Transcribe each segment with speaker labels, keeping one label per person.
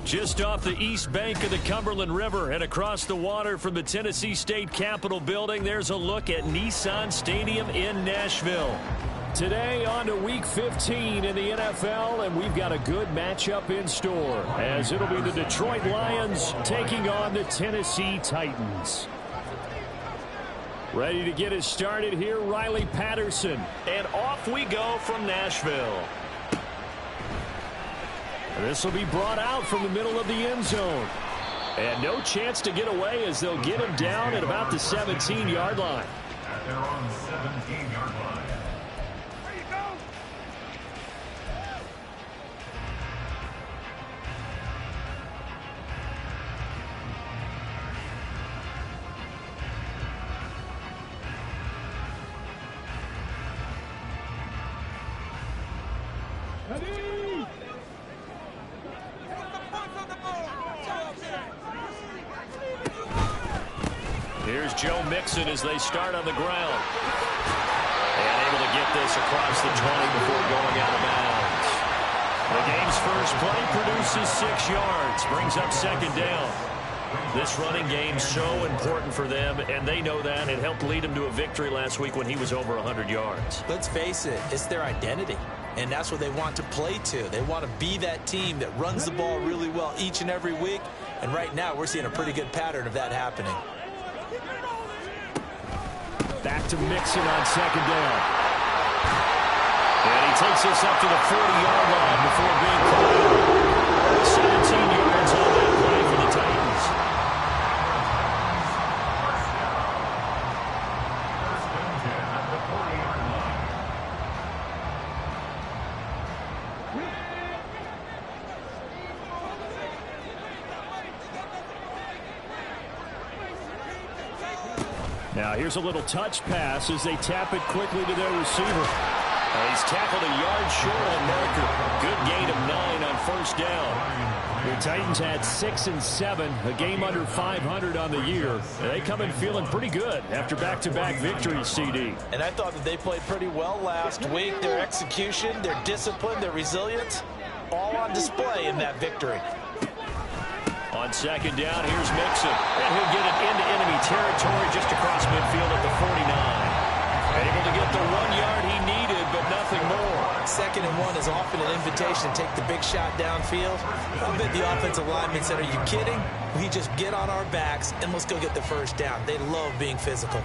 Speaker 1: Just off the east bank of the Cumberland River and across the water from the Tennessee State Capitol building, there's a look at Nissan Stadium in Nashville. Today on to Week 15 in the NFL, and we've got a good matchup in store, as it'll be the Detroit Lions taking on the Tennessee Titans. Ready to get us started here, Riley Patterson. And off we go from Nashville. This will be brought out from the middle of the end zone. And no chance to get away as they'll get him down at about the 17-yard line.
Speaker 2: At their own 17-yard line.
Speaker 1: Here's Joe Mixon as they start on the ground. And able to get this across the 20 before going out of bounds. The game's first play produces 6 yards, brings up second down. This running game's so important for them, and they know that. It helped lead them to a victory last week when he was over 100 yards.
Speaker 3: Let's face it, it's their identity, and that's what they want to play to. They want to be that team that runs the ball really well each and every week, and right now we're seeing a pretty good pattern of that happening.
Speaker 1: Back to Mixon on second down. And he takes us up to the 40-yard line before being caught. 17 yards on that play for the Titans.
Speaker 2: At the 40-yard line.
Speaker 1: Now here's a little touch pass as they tap it quickly to their receiver. He's tackled a yard short of the marker. Good gain of 9 on first down. The Titans had 6 and 7, a game under 500 on the year. They come in feeling pretty good after back-to-back victories, CD.
Speaker 3: And I thought that they played pretty well last week. Their execution, their discipline, their resilience, all on display in that victory.
Speaker 1: On second down, here's Mixon. And he'll get it into enemy territory just across midfield at the 49. Able to get the 1 yard he needed, but nothing more.
Speaker 3: 2nd and 1 is often an invitation to take the big shot downfield. I bet the offensive linemen said, are you kidding? We just get on our backs and let's go get the first down. They love being physical.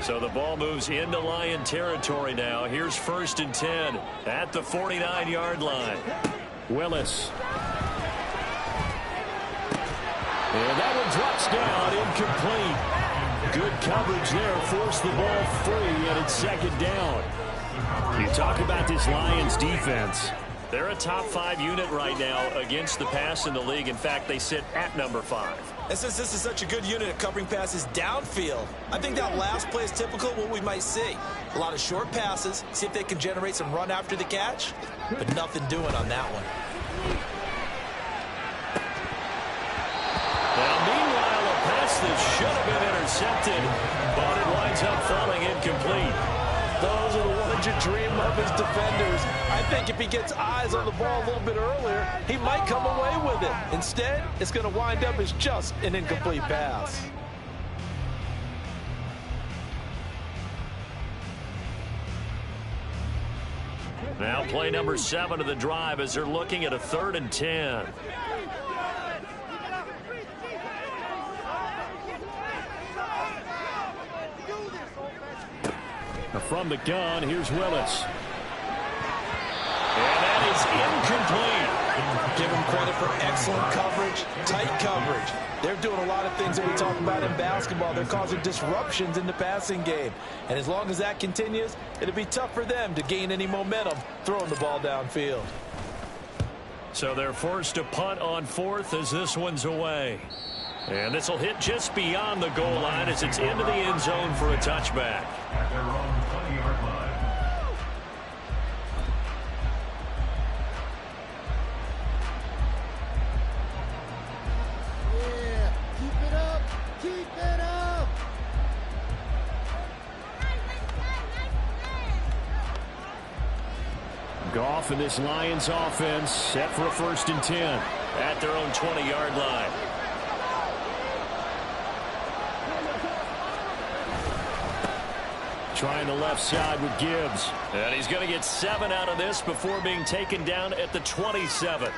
Speaker 1: So the ball moves into Lion territory now. Here's 1st and 10 at the 49-yard line. Willis. And that one drops down, incomplete. Good coverage there, forced the ball free, and it's 2nd down. You talk about this Lions defense. They're a top 5 unit right now against the pass in the league. In fact, they sit at number 5.
Speaker 3: And since this is such a good unit at covering passes downfield, I think that last play is typical of what we might see. A lot of short passes, see if they can generate some run after the catch, but nothing doing on that one.
Speaker 1: Now, meanwhile, a pass that should have been intercepted, but it winds up falling incomplete.
Speaker 3: Those are the ones you dream of as defenders. I think if he gets eyes on the ball a little bit earlier, he might come away with it. Instead, it's going to wind up as just an incomplete pass.
Speaker 1: Now play number 7 of the drive as they're looking at a 3rd and 10. From the gun, here's Willis. And that is incomplete.
Speaker 3: Give them credit for excellent coverage, tight coverage. They're doing a lot of things that we talk about in basketball. They're causing disruptions in the passing game. And as long as that continues, it'll be tough for them to gain any momentum throwing the ball downfield.
Speaker 1: So they're forced to punt on 4th as this one's away. And this will hit just beyond the goal line as it's into the end zone for a touchback.
Speaker 2: At their own 20-yard line.
Speaker 4: Yeah, keep it up, keep it up.
Speaker 1: Goff and this Lions offense set for a 1st and 10 at their own 20-yard line. Trying the left side with Gibbs. And he's going to get 7 out of this before being taken down at the 27.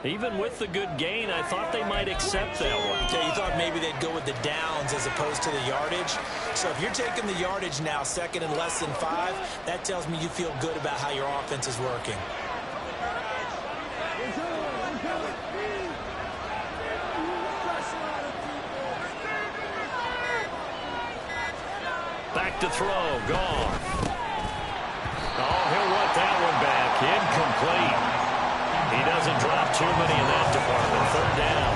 Speaker 1: Even with the good gain, I thought they might accept that one.
Speaker 3: Yeah, you thought maybe they'd go with the downs as opposed to the yardage. So if you're taking the yardage now, 2nd and less than 5, that tells me you feel good about how your offense is working.
Speaker 1: Back to throw, Goff. Oh, he'll want that one back. Incomplete. He doesn't drop too many in that department. 3rd down.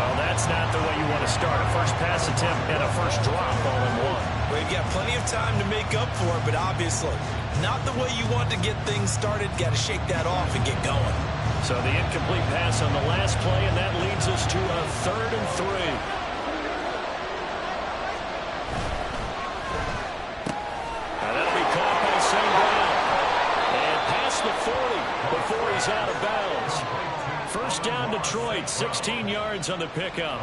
Speaker 1: Well, that's not the way you want to start. A first pass attempt and a first drop all in one.
Speaker 3: Well, you've got plenty of time to make up for it, but obviously not the way you want to get things started. Got to shake that off and get going.
Speaker 1: So the incomplete pass on the last play, and that leads us to a 3rd and 3. Before he's out of bounds. 1st down Detroit, 16 yards on the pickup.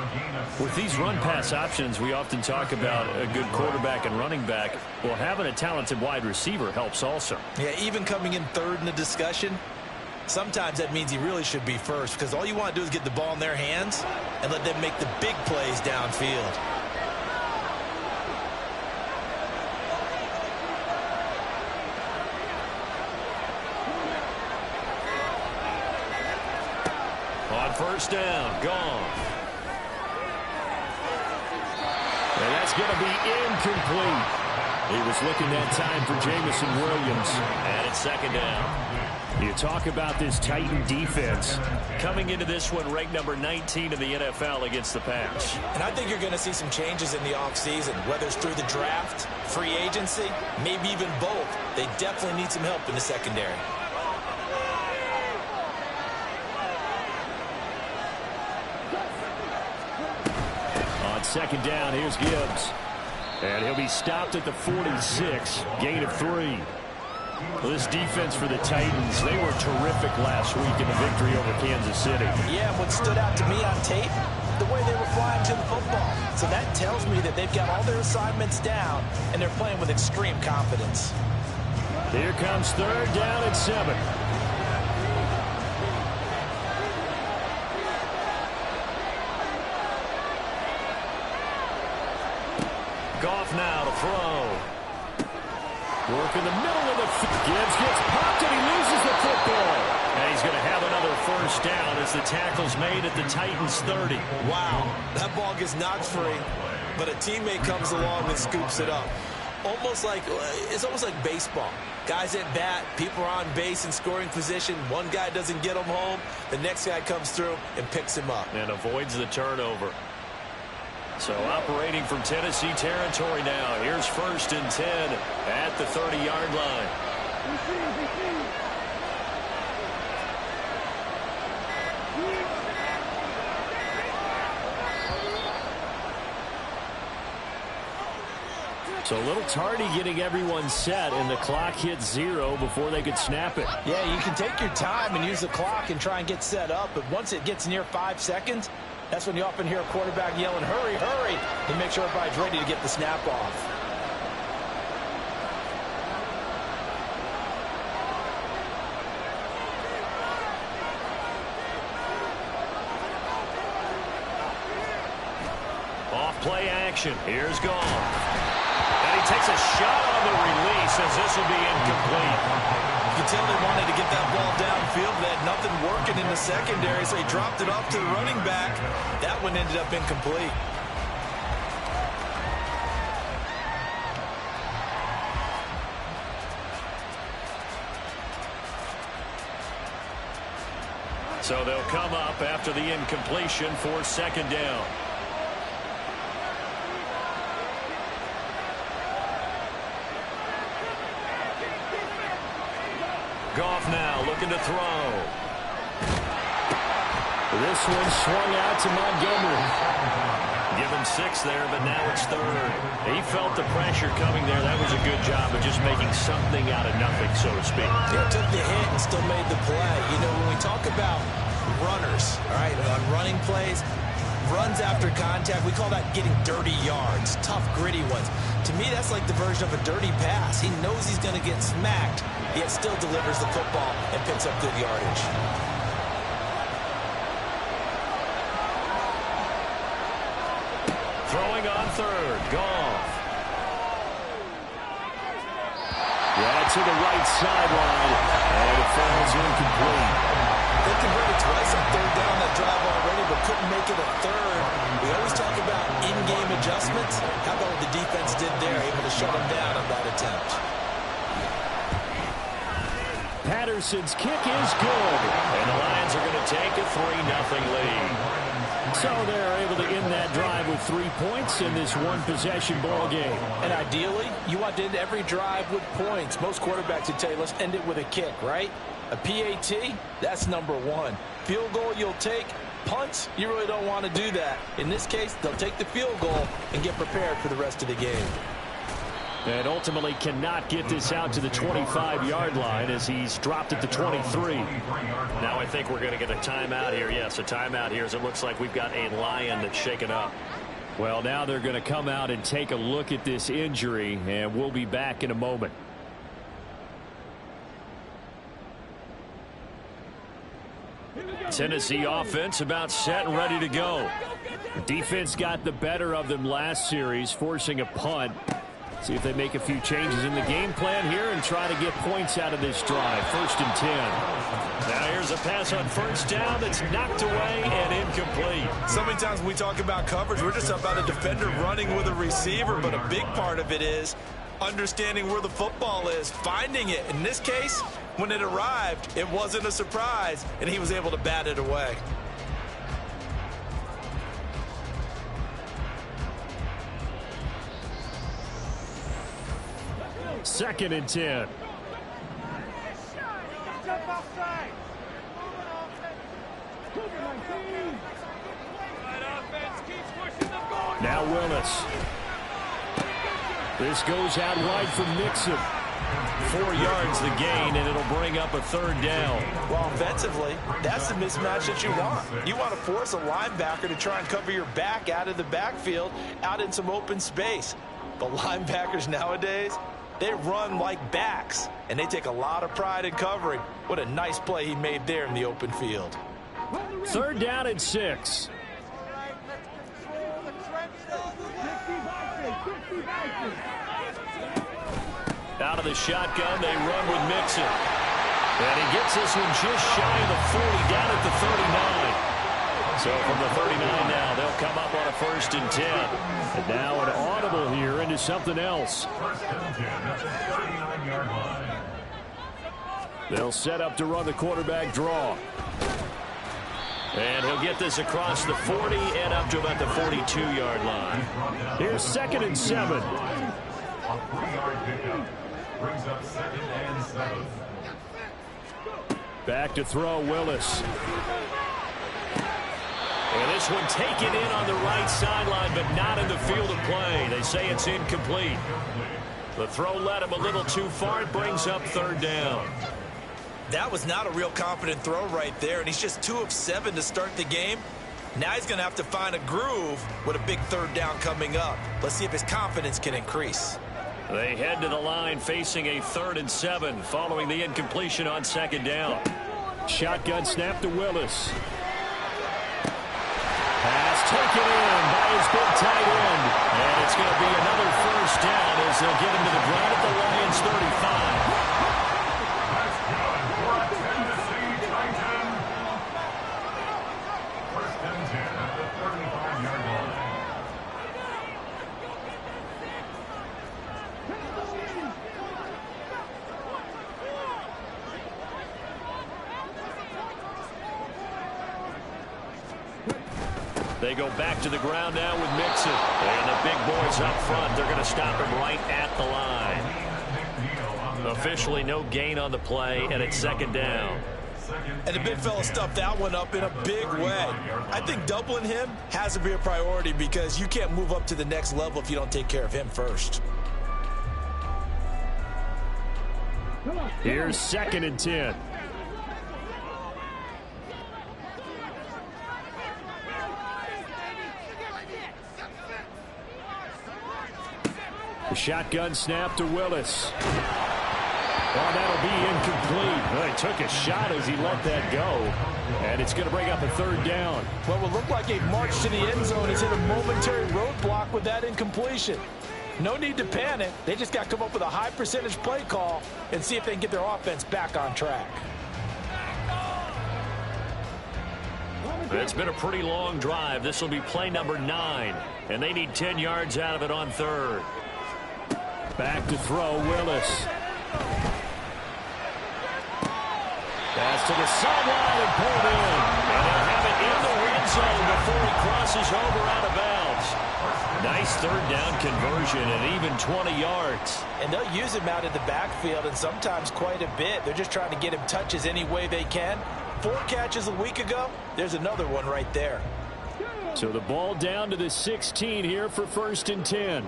Speaker 1: With these run-pass options, we often talk about a good quarterback and running back. Well, having a talented wide receiver helps also.
Speaker 3: Yeah, even coming in 3rd in the discussion, sometimes that means he really should be 1st because all you want to do is get the ball in their hands and let them make the big plays downfield.
Speaker 1: On 1st down, Goff. And that's going to be incomplete. He was looking that time for Jamison Williams. And it's 2nd down. You talk about this Titan defense coming into this one ranked number 19 in the NFL against the pass.
Speaker 3: And I think you're going to see some changes in the offseason, whether it's through the draft, free agency, maybe even both. They definitely need some help in the secondary.
Speaker 1: On 2nd down, here's Gibbs. And he'll be stopped at the 46, gain of 3. Well, this defense for the Titans, they were terrific last week in the victory over Kansas City.
Speaker 3: Yeah, what stood out to me on tape, the way they were flying to the football. So that tells me that they've got all their assignments down, and they're playing with extreme confidence.
Speaker 1: Here comes 3rd down and 7. Goff now to throw. Work in the middle of the field. Gibbs gets popped and he loses the football. And he's going to have another 1st down as the tackle's made at the Titans 30.
Speaker 3: Wow, that ball gets knocked free, but a teammate comes along and scoops it up. It's almost like baseball. Guys at bat, people are on base in scoring position. One guy doesn't get him home. The next guy comes through and picks him up.
Speaker 1: And avoids the turnover. So operating from Tennessee territory now. Here's 1st and 10 at the 30-yard line. So a little tardy getting everyone set, and the clock hit 0 before they could snap it.
Speaker 3: Yeah, you can take your time and use the clock and try and get set up, but once it gets near 5 seconds, that's when you often hear a quarterback yelling, hurry, hurry, and make sure everybody's ready to get the snap off.
Speaker 1: Off play action. Here's Goff. And he takes a shot on the release as this will be incomplete.
Speaker 3: You can tell they wanted to get that ball downfield. They had nothing working in the secondary, so he dropped it off to the running back. That one ended up incomplete.
Speaker 1: So they'll come up after the incompletion for 2nd down. Goff now looking to throw. This one swung out to Montgomery. Give him 6 there, but now it's 3rd. He felt the pressure coming there. That was a good job of just making something out of nothing, so to speak.
Speaker 3: Yeah, took the hit and still made the play. You know, when we talk about runners, all right, on running plays, runs after contact, we call that getting dirty yards, tough, gritty ones. To me, that's like the version of a dirty pass. He knows he's going to get smacked, yet still delivers the football and picks up good yardage.
Speaker 1: Throwing on 3rd, Goff. Yeah, to the right sideline, and it falls incomplete.
Speaker 3: They converted twice on 3rd down that drive already, but couldn't make it a 3rd. We always talk about in-game adjustments. How about what the defense did there, able to shut them down on that attempt?
Speaker 1: Patterson's kick is good, and the Lions are going to take a 3-0 lead. So they're able to end that drive with 3 points in this one-possession ball game.
Speaker 3: And ideally, you want to end every drive with points. Most quarterbacks would tell you, let's end it with a kick, right? A PAT, that's number 1. Field goal you'll take. Punts, you really don't want to do that. In this case, they'll take the field goal and get prepared for the rest of the game.
Speaker 1: And ultimately cannot get this out to the 25-yard line as he's dropped at the 23. Now I think we're going to get a timeout here. Yes, a timeout here as it looks like we've got a Lion that's shaken up. Well, now they're going to come out and take a look at this injury, and we'll be back in a moment. Tennessee offense about set and ready to go. The defense got the better of them last series, forcing a punt. See if they make a few changes in the game plan here and try to get points out of this drive. 1st and 10. Now here's a pass on 1st down that's knocked away and incomplete.
Speaker 3: So many times when we talk about coverage, we're just about a defender running with a receiver, but a big part of it is understanding where the football is, finding it. In this case, when it arrived, it wasn't a surprise, and he was able to bat it away.
Speaker 1: Second and 10. Now Willis. This goes out wide for Mixon. 4 yards the gain, and it'll bring up a 3rd down.
Speaker 3: Well, offensively, that's the mismatch that you want. You want to force a linebacker to try and cover your back out of the backfield, out in some open space. But linebackers nowadays, they run like backs, and they take a lot of pride in covering. What a nice play he made there in the open field.
Speaker 1: 3rd down and 6. Out of the shotgun, they run with Mixon. And he gets this one just shy of the 40, down at the 39. So from the 39 now, they'll come up on a 1st and 10. And now an audible here into something else.
Speaker 2: 1st and 10 at the 39-yard line.
Speaker 1: They'll set up to run the quarterback draw. And he'll get this across the 40 and up to about the 42-yard line. Here's 2nd and 7.
Speaker 2: A 3-yard pickup brings up 2nd and 7.
Speaker 1: Back to throw, Willis. And this one taken in on the right sideline, but not in the field of play. They say it's incomplete. The throw led him a little too far. It brings up 3rd down.
Speaker 3: That was not a real confident throw right there, and he's just 2 of 7 to start the game. Now he's going to have to find a groove with a big 3rd down coming up. Let's see if his confidence can increase.
Speaker 1: They head to the line facing a 3rd and 7 following the incompletion on 2nd down. Shotgun snap to Willis. Pass taken in by his big tight end. And it's going to be another 1st down as they'll get him to the ground at the Lions 35.
Speaker 2: That's good for a Tennessee Titan. 1st and 10 at the 35-yard line.
Speaker 1: They go back to the ground now with Mixon. And the big boys up front, they're going to stop him right at the line. Officially no gain on the play, and it's 2nd down.
Speaker 3: And the big fella stuffed that one up in a big way. I think doubling him has to be a priority because you can't move up to the next level if you don't take care of him first.
Speaker 1: Here's 2nd and 10. The shotgun snap to Willis. Well, that'll be incomplete. Well, he took a shot as he let that go. And it's going to bring up a 3rd down.
Speaker 3: What will look like a march to the end zone has hit a momentary roadblock with that incompletion. No need to panic. They just got to come up with a high percentage play call and see if they can get their offense back on track.
Speaker 1: It's been a pretty long drive. This will be play number 9. And they need 10 yards out of it on 3rd. Back to throw, Willis. Pass to the sideline and pulled in. And they'll have it in the red zone before he crosses over out of bounds. Nice 3rd down conversion and even 20 yards.
Speaker 3: And they'll use him out in the backfield and sometimes quite a bit. They're just trying to get him touches any way they can. 4 catches a week ago. There's another one right there.
Speaker 1: So the ball down to the 16 here for 1st and 10.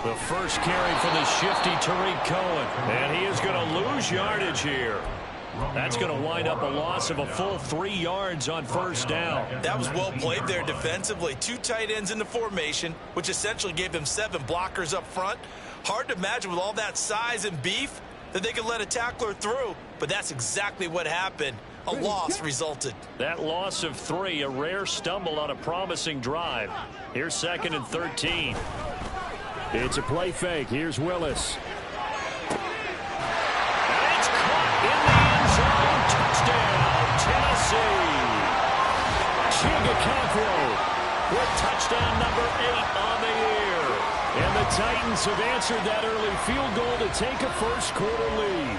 Speaker 1: The first carry for the shifty Tariq Cohen. And he is going to lose yardage here. That's going to wind up a loss of a full 3 yards on 1st down.
Speaker 3: That was well played there defensively. 2 tight ends in the formation, which essentially gave them 7 blockers up front. Hard to imagine with all that size and beef that they could let a tackler through, but that's exactly what happened. A loss resulted.
Speaker 1: That loss of 3, a rare stumble on a promising drive. Here's 2nd and 13. It's a play fake. Here's Willis. And it's caught in the end zone. Touchdown, Tennessee. Chigakafro with touchdown number 8 on the year. And the Titans have answered that early field goal to take a first-quarter lead.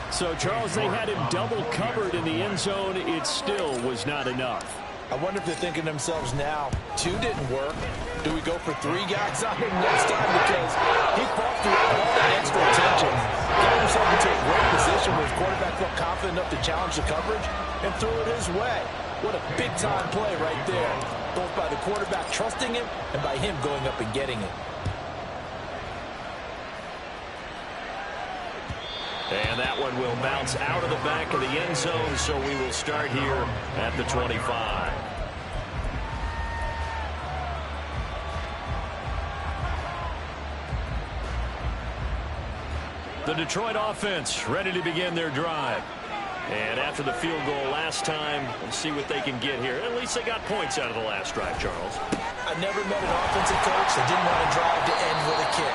Speaker 1: So, Charles, they had him double covered in the end zone. It still was not enough.
Speaker 3: I wonder if they're thinking to themselves now, 2 didn't work. Do we go for 3 guys on him next time? Because he fought through all that extra attention. Got himself into a great position where his quarterback felt confident enough to challenge the coverage and threw it his way. What a big-time play right there, both by the quarterback trusting him and by him going up and getting it.
Speaker 1: And that one will bounce out of the back of the end zone, so we will start here at the 25. The Detroit offense ready to begin their drive. And after the field goal last time, we'll see what they can get here. At least they got points out of the last drive, Charles.
Speaker 3: I never met an offensive coach that didn't want to drive to end with a kick.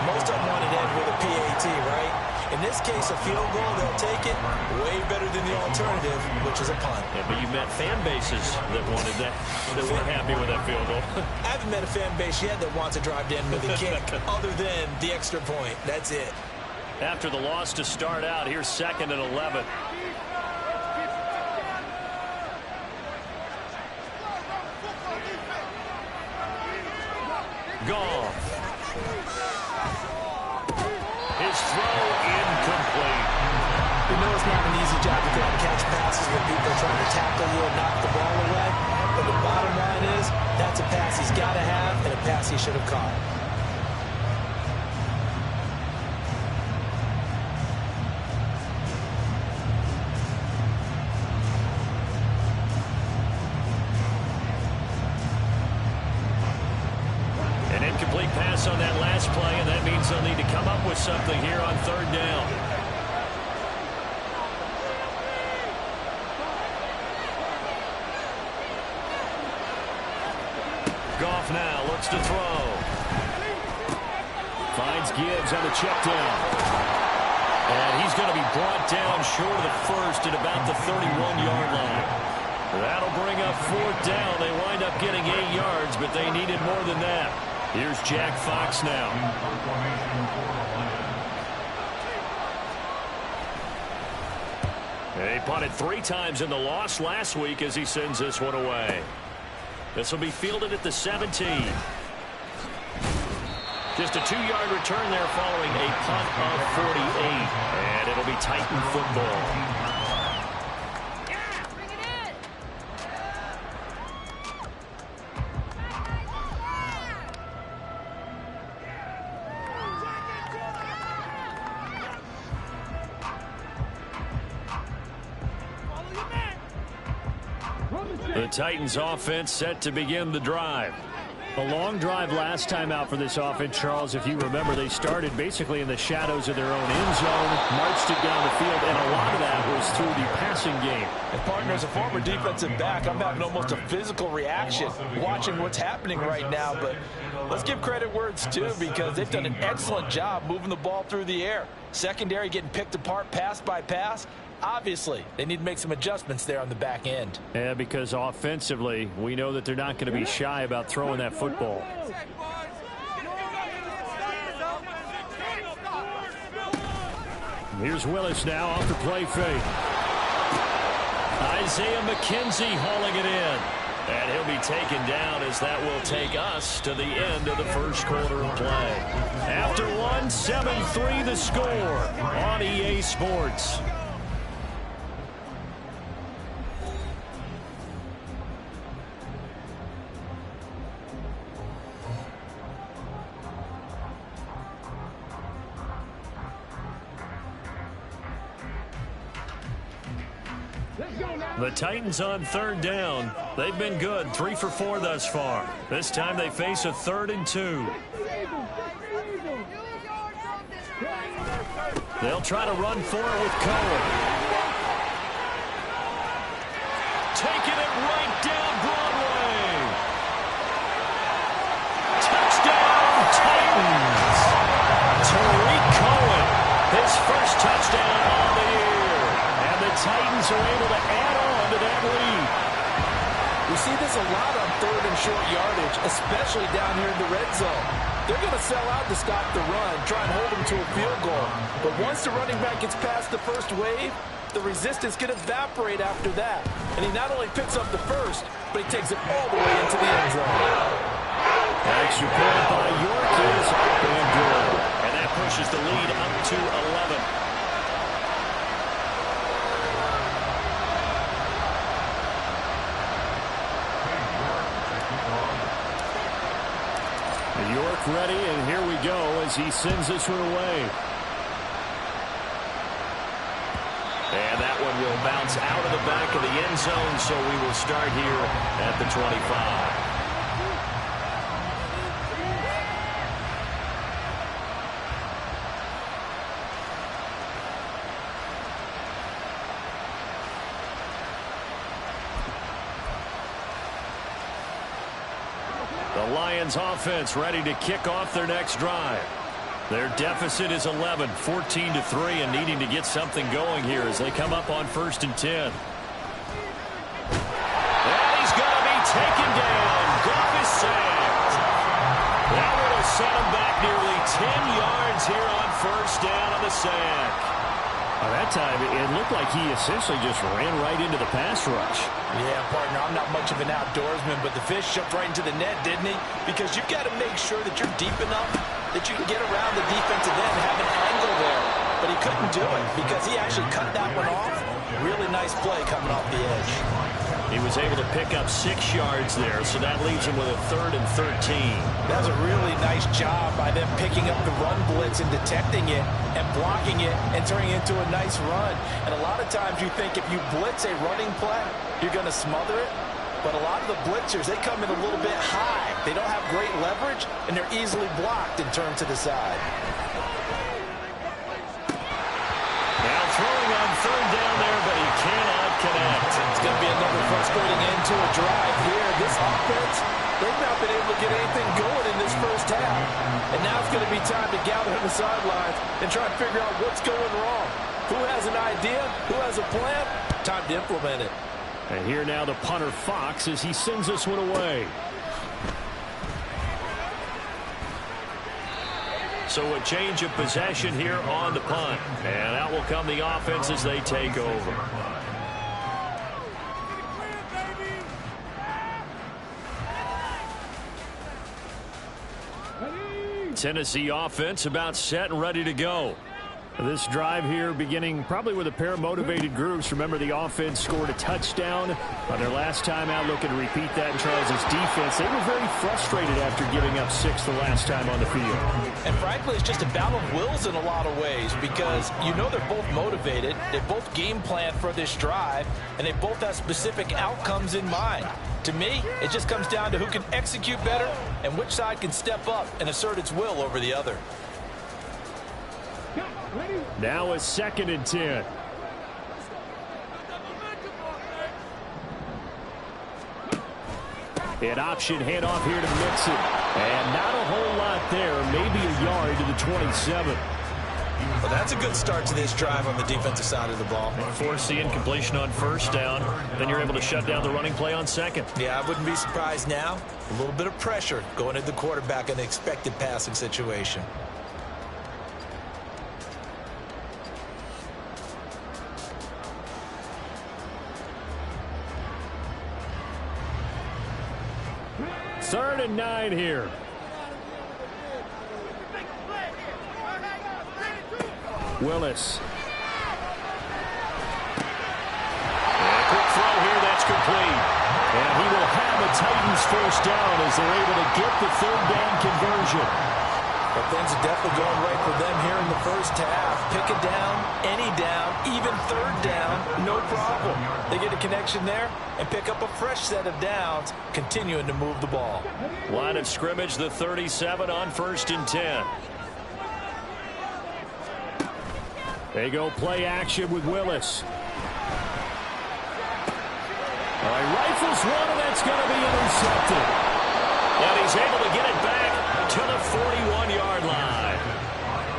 Speaker 3: Most of them want to end with a PAT, right? In this case, a field goal, they'll take it way better than the alternative, which is a punt.
Speaker 1: Yeah, but you met fan bases that wanted that, that weren't happy with that field goal.
Speaker 3: I haven't met a fan base yet that wants to drive to end with a kick other than the extra point. That's it.
Speaker 1: After the loss to start out, here's 2nd and 11. Goff. His throw incomplete.
Speaker 3: You know it's not an easy job to try to catch passes when people are trying to tackle you and knock the ball away. But the bottom line is, that's a pass he's got to have and a pass he should have caught.
Speaker 1: An incomplete pass on that last play, and that means they'll need to come up with something here on 3rd down. Goff now looks to throw. Finds Gibbs on the check down. And he's going to be brought down short of the first at about the 31-yard line. That'll bring up 4th down. They wind up getting 8 yards, but they needed more than that. Here's Jack Fox now. He punted 3 times in the loss last week as he sends this one away. This will be fielded at the 17. Just a 2-yard return there following a punt of 48. And it'll be Titan football. The Titans offense set to begin the drive.
Speaker 5: A long drive last time out for this offense, Charles. If you remember, they started basically in the shadows of their own end zone, marched it down the field, and a lot of that was through the passing game.
Speaker 3: And partner, as a former defensive back, I'm having almost a physical reaction watching what's happening right now. But let's give credit where it's due, because they've done an excellent job moving the ball through the air. Secondary getting picked apart pass by pass. Obviously, they need to make some adjustments there on the back end.
Speaker 5: Yeah, because offensively, we know that they're not going to be shy about throwing that football. Here's Willis now off the play fake.
Speaker 1: Isaiah McKenzie hauling it in. And he'll be taken down, as that will take us to the end of the first quarter of play. After one, 7-3 the score on EA Sports. The Titans on third down. They've been good, 3 for 4 thus far. This time they face a 3rd and 2. They'll try to run for it with Cohen. Taking it right down Broadway. Touchdown, Titans. Tariq Cohen, his first touchdown on the year. And the Titans are able to add on to that lead.
Speaker 3: We see this a lot on 3rd and short yardage, especially down here in the red zone. They're going to sell out to stop the run, try and hold them to a field goal. But once the running back gets past the first wave, the resistance can evaporate after that. And he not only picks up the first, but he takes it all the way into the end zone.
Speaker 1: Extra point by York is up and good. And that pushes the lead up to 11.
Speaker 5: York ready, and here we go as he sends this one away.
Speaker 1: And that one will bounce out of the back of the end zone, so we will start here at the 25. The Lions offense ready to kick off their next drive. Their deficit is 11, 14-3, and needing to get something going here as they come up on 1st and 10. And he's going to be taken down. Goff is sacked. That would have set him back nearly 10 yards here on 1st down on the sack.
Speaker 5: That time, it looked like he essentially just ran right into the pass rush.
Speaker 3: Yeah, partner, I'm not much of an outdoorsman, but the fish jumped right into the net, didn't he? Because you've got to make sure that you're deep enough that you can get around the defensive end and have an angle there. But he couldn't do it because he actually cut that one off. Really nice play coming off the edge.
Speaker 1: He was able to pick up 6 yards there, so that leaves him with a 3rd and 13.
Speaker 3: That was a really nice job by them picking up the run blitz and detecting it and blocking it and turning it into a nice run. And a lot of times you think if you blitz a running play, you're going to smother it. But a lot of the blitzers, they come in a little bit high. They don't have great leverage, and they're easily blocked and turned to the side.
Speaker 1: Now throwing on 3rd down there, but he cannot connect.
Speaker 3: It's going to be another frustrating end to a drive here. This offense, they've not been able to get anything going in this first half. And now it's going to be time to gather on the sidelines and try and figure out what's going wrong. Who has an idea? Who has a plan? Time to implement it.
Speaker 5: And here now the punter Fox as he sends this one away.
Speaker 1: So a change of possession here on the punt. And out will come the offense as they take over. Tennessee offense about set and ready to go.
Speaker 5: This drive here beginning probably with a pair of motivated groups. Remember, the offense scored a touchdown on their last time out. Looking to repeat that in Charles's defense. They were very frustrated after giving up 6 the last time on the field.
Speaker 3: And frankly, it's just a battle of wills in a lot of ways because you know they're both motivated. They both game plan for this drive, and they both have specific outcomes in mind. To me, it just comes down to who can execute better and which side can step up and assert its will over the other.
Speaker 5: Now a 2nd and 10. An option handoff here to Mixon. And not a whole lot there. Maybe a yard to the 27.
Speaker 3: Well, that's a good start to this drive on the defensive side of the ball.
Speaker 1: Force the incompletion on 1st down. Then you're able to shut down the running play on 2nd.
Speaker 3: Yeah, I wouldn't be surprised now. A little bit of pressure going at the quarterback in an expected passing situation.
Speaker 5: Third and 9 here. Willis.
Speaker 1: And a quick throw here that's complete. And he will have a Titans 1st down as they're able to get the 3rd down conversion.
Speaker 3: But things are definitely going right for them here in the 1st half. Pick a down, any down, even 3rd down, no problem. They get a connection there and pick up a fresh set of downs, continuing to move the ball.
Speaker 1: Line of scrimmage, the 37 on 1st and 10.
Speaker 5: They go play action with Willis. All right, rifles one, and that's going to be intercepted.
Speaker 1: And he's able to get it back to the 41-yard line.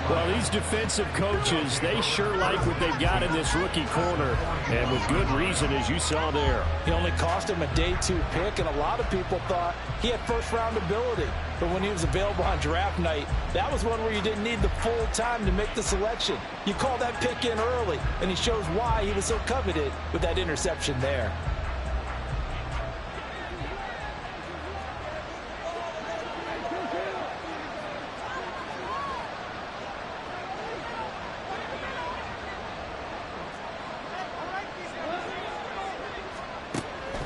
Speaker 5: Well, these defensive coaches, they sure like what they've got in this rookie corner, and with good reason, as you saw there.
Speaker 3: He only cost him a day 2 pick, and a lot of people thought he had first-round ability. But when he was available on draft night, that was one where you didn't need the full time to make the selection. You call that pick in early, and he shows why he was so coveted with that interception there.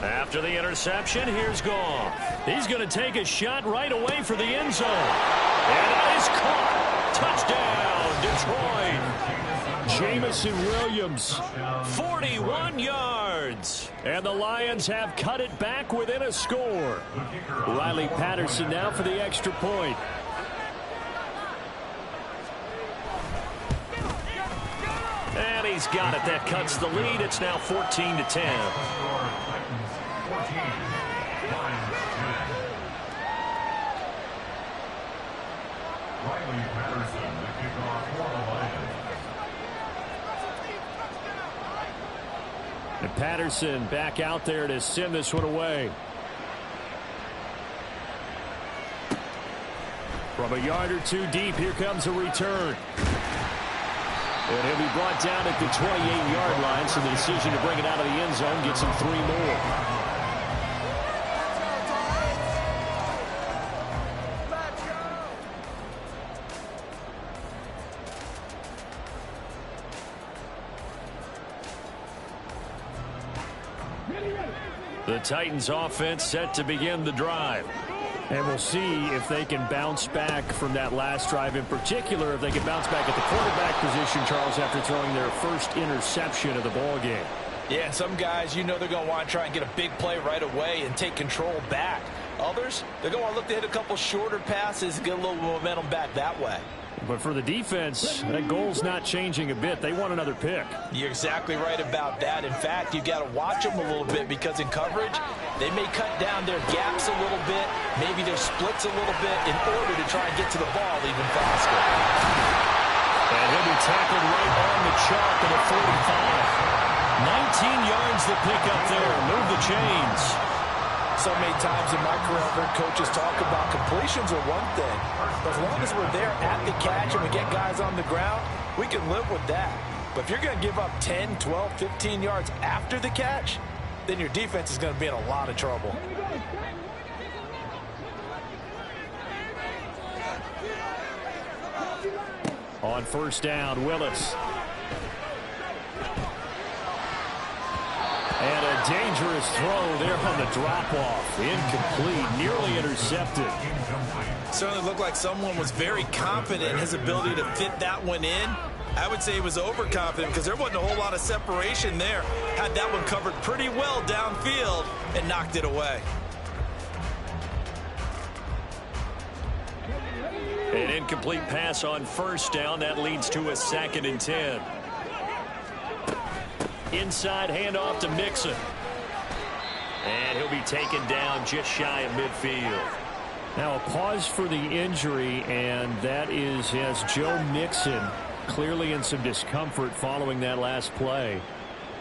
Speaker 1: After the interception, here's Goff. He's going to take a shot right away for the end zone. And that is caught. Touchdown, Detroit.
Speaker 5: Jamison Williams.
Speaker 1: 41 yards.
Speaker 5: And the Lions have cut it back within a score. Riley Patterson now for the extra point.
Speaker 1: And he's got it. That cuts the lead. It's now 14-10.
Speaker 2: Riley Patterson, the kickoff for the Lions.
Speaker 5: And Patterson back out there to send this one away. From a yard or 2 deep, here comes a return. And he'll be brought down at the 28-yard line, so the decision to bring it out of the end zone gets him 3 more.
Speaker 1: The Titans offense set to begin the drive.
Speaker 5: And we'll see if they can bounce back from that last drive in particular, if they can bounce back at the quarterback position, Charles, after throwing their first interception of the ball game.
Speaker 3: Yeah, and some guys, you know they're going to want to try and get a big play right away and take control back. Others, they're going to want to look to hit a couple shorter passes and get a little momentum back that way.
Speaker 5: But for the defense, that goal's not changing a bit. They want another pick.
Speaker 3: You're exactly right about that. In fact, you've got to watch them a little bit because in coverage, they may cut down their gaps a little bit, maybe their splits a little bit in order to try and get to the ball even faster.
Speaker 1: And he'll be tackled right on the chalk at a 45. 19 yards the pick up there. Move the chains.
Speaker 3: So many times in my career, I've heard coaches talk about completions are one thing. But as long as we're there at the catch and we get guys on the ground, we can live with that. But if you're going to give up 10, 12, 15 yards after the catch, then your defense is going to be in a lot of trouble.
Speaker 5: On first down, Willis. And a dangerous throw there on the drop-off. Incomplete, nearly intercepted.
Speaker 3: Certainly looked like someone was very confident in his ability to fit that one in. I would say he was overconfident because there wasn't a whole lot of separation there. Had that one covered pretty well downfield and knocked it away.
Speaker 1: An incomplete pass on first down. That leads to a 2nd and 10. Inside handoff to Mixon. And he'll be taken down just shy of midfield.
Speaker 5: Now a pause for the injury, and that is as Joe Mixon clearly in some discomfort following that last play.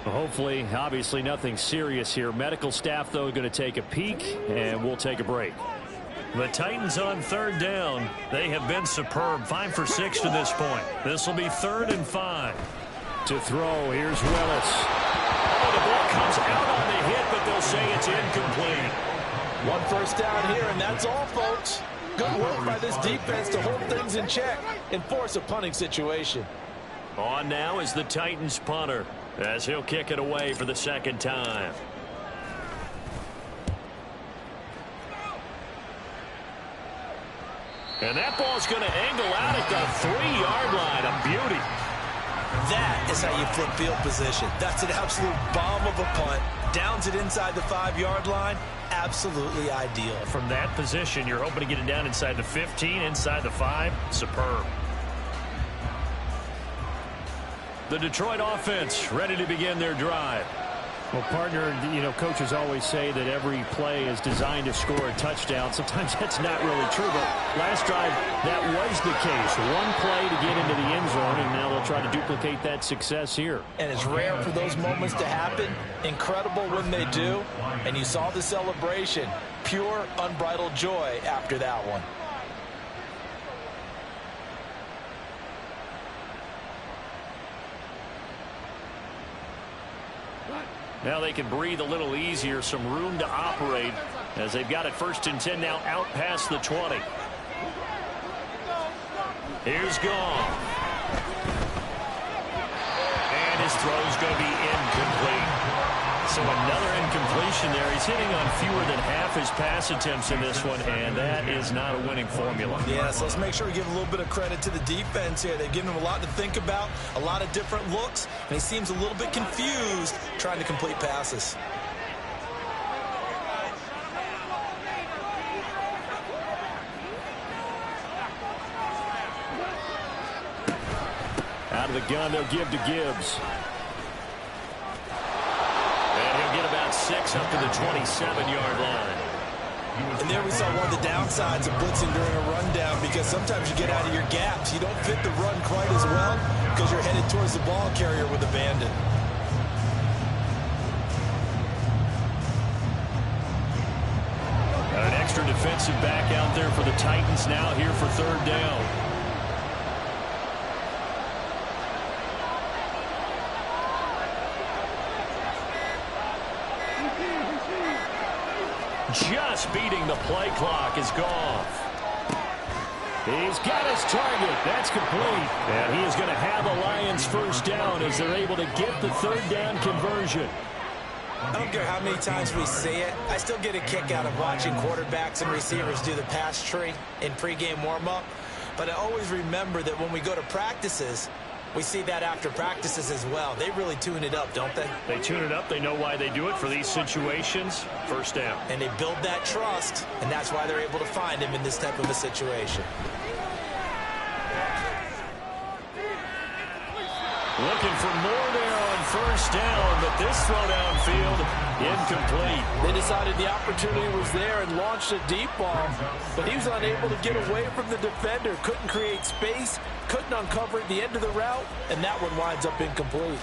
Speaker 5: Hopefully, obviously nothing serious here. Medical staff, though, going to take a peek, and we'll take a break.
Speaker 1: The Titans on 3rd down. They have been superb. 5 for 6 to this point. This will be 3rd and 5.
Speaker 5: To throw, here's Willis.
Speaker 1: Oh, the ball comes out on the hit, but they'll say it's incomplete.
Speaker 3: One first down here, and that's all, folks. Good work by this defense to hold things in check and force a punting situation.
Speaker 1: On now is the Titans punter, as he'll kick it away for the 2nd time. And that ball's going to angle out at the 3-yard line. A beauty.
Speaker 3: That is how you flip field position. That's an absolute bomb of a punt. Downs it inside the 5-yard line. Absolutely ideal.
Speaker 1: From that position, you're hoping to get it down inside the 15, inside the 5. Superb. The Detroit offense ready to begin their drive.
Speaker 5: Well, partner, you know, coaches always say that every play is designed to score a touchdown. Sometimes that's not really true, but last drive, that was the case. One play to get into the end zone, and now they'll try to duplicate that success here.
Speaker 3: And it's rare for those moments to happen. Incredible when they do. And you saw the celebration. Pure, unbridled joy after that one.
Speaker 1: Now they can breathe a little easier, some room to operate as they've got it 1st and 10 now out past the 20. Here's Goff. And his throw's going to be incomplete. So another incompletion there. He's hitting on fewer than half his pass attempts in this one, and that is not a winning formula.
Speaker 3: Yes, let's make sure we give a little bit of credit to the defense here. They've given him a lot to think about, a lot of different looks, and he seems a little bit confused trying to complete passes.
Speaker 5: Out of the gun, they'll give to Gibbs.
Speaker 1: Get about 6 up to the 27-yard line.
Speaker 3: And there we saw one of the downsides of blitzing during a rundown, because sometimes you get out of your gaps. You don't fit the run quite as well because you're headed towards the ball carrier with abandon.
Speaker 1: An extra defensive back out there for the Titans now here for 3rd down. Just beating the play clock is Goff.
Speaker 5: He's got his target. That's complete.
Speaker 1: And he is going to have a Lions 1st down as they're able to get the 3rd down conversion.
Speaker 3: I don't care how many times we see it. I still get a kick out of watching quarterbacks and receivers do the pass tree in pregame warm-up. But I always remember that when we go to practices, we see that after practices as well. They really tune it up, don't they?
Speaker 1: They tune it up. They know why they do it for these situations. 1st down.
Speaker 3: And they build that trust, and that's why they're able to find him in this type of a situation.
Speaker 1: Looking for more there on 1st down, but this throw downfield, incomplete.
Speaker 3: They decided the opportunity was there and launched a deep ball, but he was unable to get away from the defender. Couldn't create space, couldn't uncover at the end of the route, and that one winds up incomplete.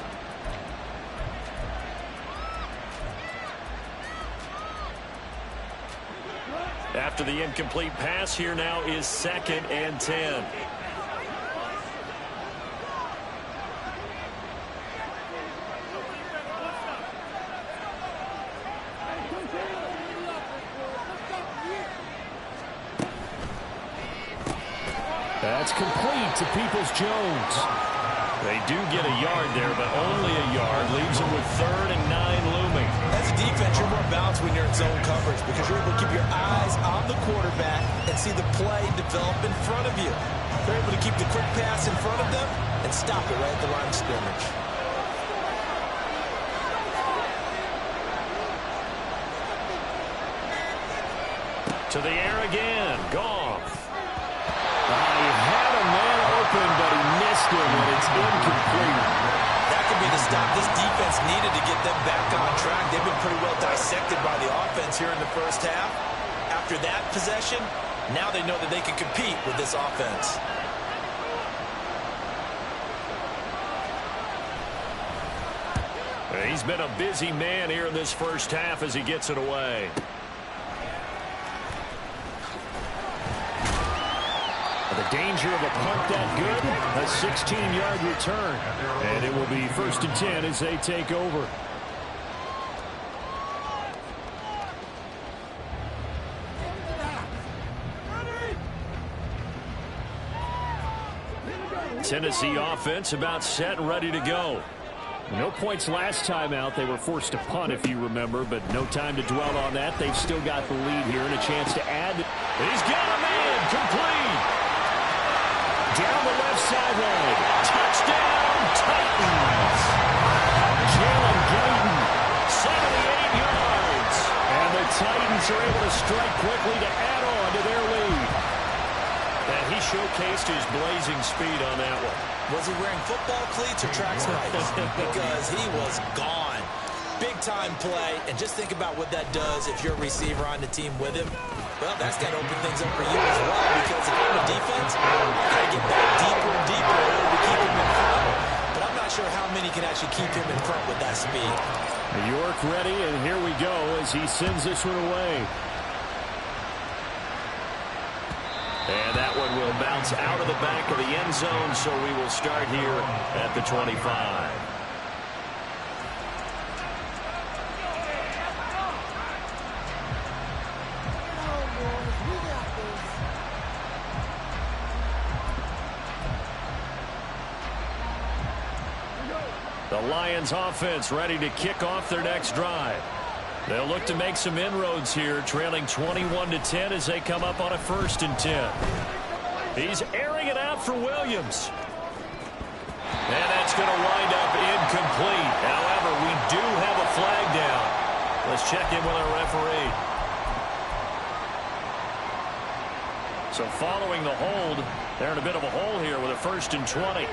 Speaker 1: After the incomplete pass, here now is 2nd and 10.
Speaker 5: It's complete to Peoples-Jones.
Speaker 1: They do get a yard there, but only a yard. Leaves them with 3rd and 9 looming.
Speaker 3: As a defense, you're more balanced when you're in zone coverage because you're able to keep your eyes on the quarterback and see the play develop in front of you. They're able to keep the quick pass in front of them and stop it right at the line of scrimmage.
Speaker 1: To the air again. Goff.
Speaker 5: He had a man open, but he missed him, and it's incomplete.
Speaker 3: That could be the stop this defense needed to get them back on track. They've been pretty well dissected by the offense here in the first half. After that possession, now they know that they can compete with this offense.
Speaker 1: He's been a busy man here in this first half as he gets it away.
Speaker 5: The danger of a punt that good, a 16-yard return. And it will be 1st and 10 as they take over.
Speaker 1: Tennessee offense about set and ready to go.
Speaker 5: No points last time out. They were forced to punt, if you remember, but no time to dwell on that. They've still got the lead here and a chance to add.
Speaker 1: He's got a man complete.
Speaker 5: Down the left sideline.
Speaker 1: Touchdown, Titans.
Speaker 5: Jalen Guyton.
Speaker 1: 78 yards.
Speaker 5: And the Titans are able to strike quickly to add on to their lead.
Speaker 1: And he showcased his blazing speed on that one.
Speaker 3: Was he wearing football cleats or track spikes? Because he was gone. Big-time play, and just think about what that does if you're a receiver on the team with him. Well, that's got to open things up for you as well, because if I'm a defense, I've got to get back deeper and deeper in order to keep him in front. But I'm not sure how many can actually keep him in front with that speed.
Speaker 5: York ready, and here we go as he sends this one away.
Speaker 1: And that one will bounce out of the back of the end zone, so we will start here at the 25. The Lions offense ready to kick off their next drive. They'll look to make some inroads here, trailing 21-10 as they come up on a 1st and 10. He's airing it out for Williams. And that's going to wind up incomplete. However, we do have a flag down. Let's check in with our referee. So following the hold, they're in a bit of a hole here with a 1st and 20.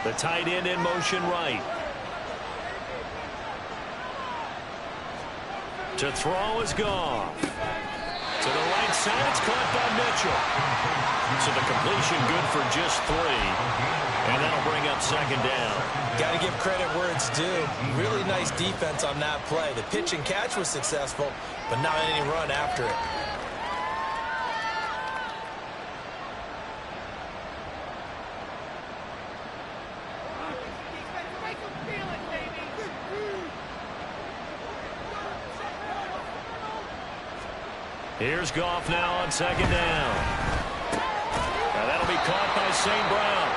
Speaker 1: The tight end in motion right. To throw is Goff. To the right side, it's caught by Mitchell. So the completion good for just 3. And that'll bring up 2nd down.
Speaker 3: Got to give credit where it's due. Really nice defense on that play. The pitch and catch was successful, but not any run after it.
Speaker 1: Here's Goff now on 2nd down. Now that'll be caught by St. Brown.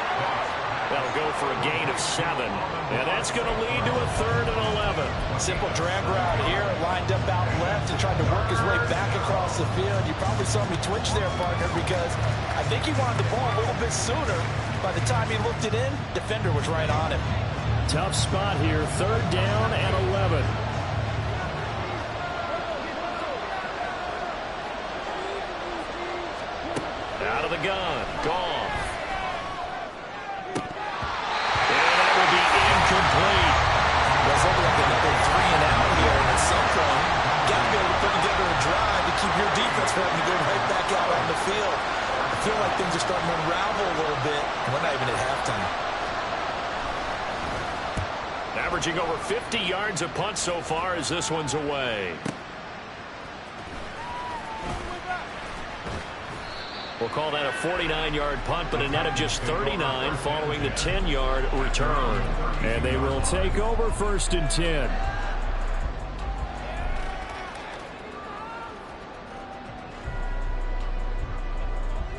Speaker 1: That'll go for a gain of 7. And that's going to lead to a 3rd and 11.
Speaker 3: Simple drag route here. Lined up out left and tried to work his way back across the field. You probably saw me twitch there, partner, because I think he wanted the ball a little bit sooner. By the time he looked it in, defender was right on him.
Speaker 5: Tough spot here. 3rd down and 11.
Speaker 1: Out of the gun. Goff. And that will be incomplete.
Speaker 3: There's only like another 3 and out here. And at some point, you got to be able to put together a drive to keep your defense from having to go right back out on the field. I feel like things are starting to unravel a little bit. And we're not even at halftime.
Speaker 1: Averaging over 50 yards a punt so far as this one's away. We'll call that a 49-yard punt, but a net of just 39 following the 10-yard return.
Speaker 5: And they will take over 1st and 10.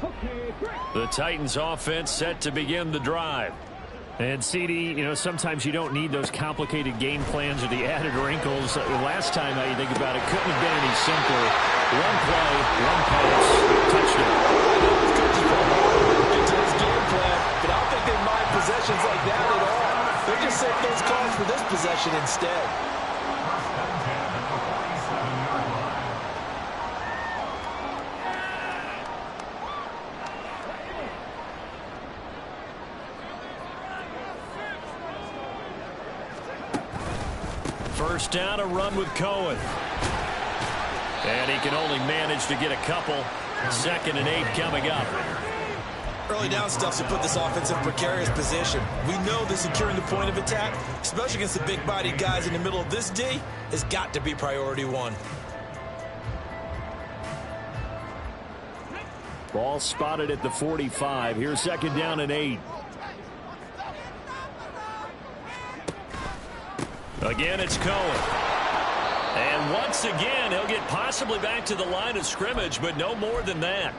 Speaker 6: Okay, great.
Speaker 1: The Titans offense set to begin the drive.
Speaker 5: And CD, sometimes you don't need those complicated game plans or the added wrinkles. Last time, now you think about it, couldn't have been any simpler. One play, one pass, touchdown.
Speaker 3: Into this game plan, but I don't think they mind possessions like that at all. They just set those calls for this possession instead.
Speaker 1: First down, a run with Cohen. And he can only manage to get a couple. 2nd and 8 coming up.
Speaker 3: Early down stuff to put this offense in a precarious position. We know that securing the point of attack, especially against the big-bodied guys in the middle of this D, has got to be priority one.
Speaker 5: Ball spotted at the 45. Here's 2nd down and 8.
Speaker 1: Again, it's Cohen. And once again, he'll get possibly back to the line of scrimmage, but no more than that.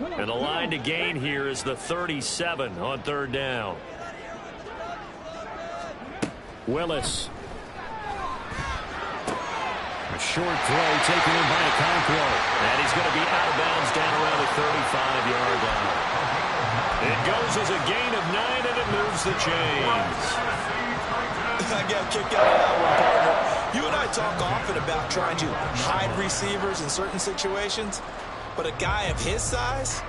Speaker 1: And the line to gain here is the 37 on 3rd down.
Speaker 5: Willis. A short throw taken in by Okonkwo.
Speaker 1: And he's going to be out of bounds down around the 35-yard line. It goes as a gain of 9, and it moves the chains.
Speaker 3: I got kicked out of that one, partner. You and I talk often about trying to hide receivers in certain situations, but a guy of his size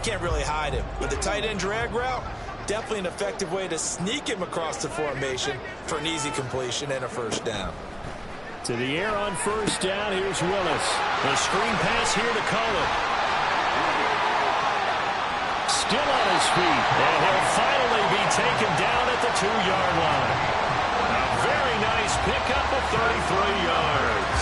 Speaker 3: can't really hide him. With the tight end drag route, definitely an effective way to sneak him across the formation for an easy completion and a first down.
Speaker 5: To the air on 1st down, here's Willis.
Speaker 1: The screen pass here to Cohen.
Speaker 5: Still on his feet.
Speaker 1: And he'll finally be taken down at the 2-yard line. A very nice pickup of 33 yards.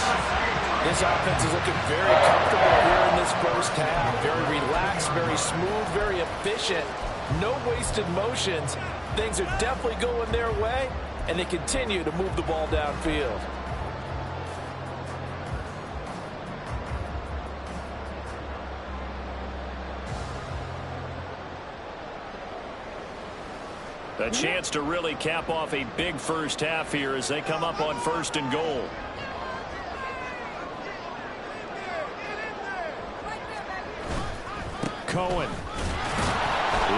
Speaker 3: This offense is looking very comfortable here in this first half. Very relaxed, very smooth, very efficient. No wasted motions. Things are definitely going their way, and they continue to move the ball downfield.
Speaker 1: A chance to really cap off a big first half here as they come up on 1st and goal.
Speaker 5: Cohen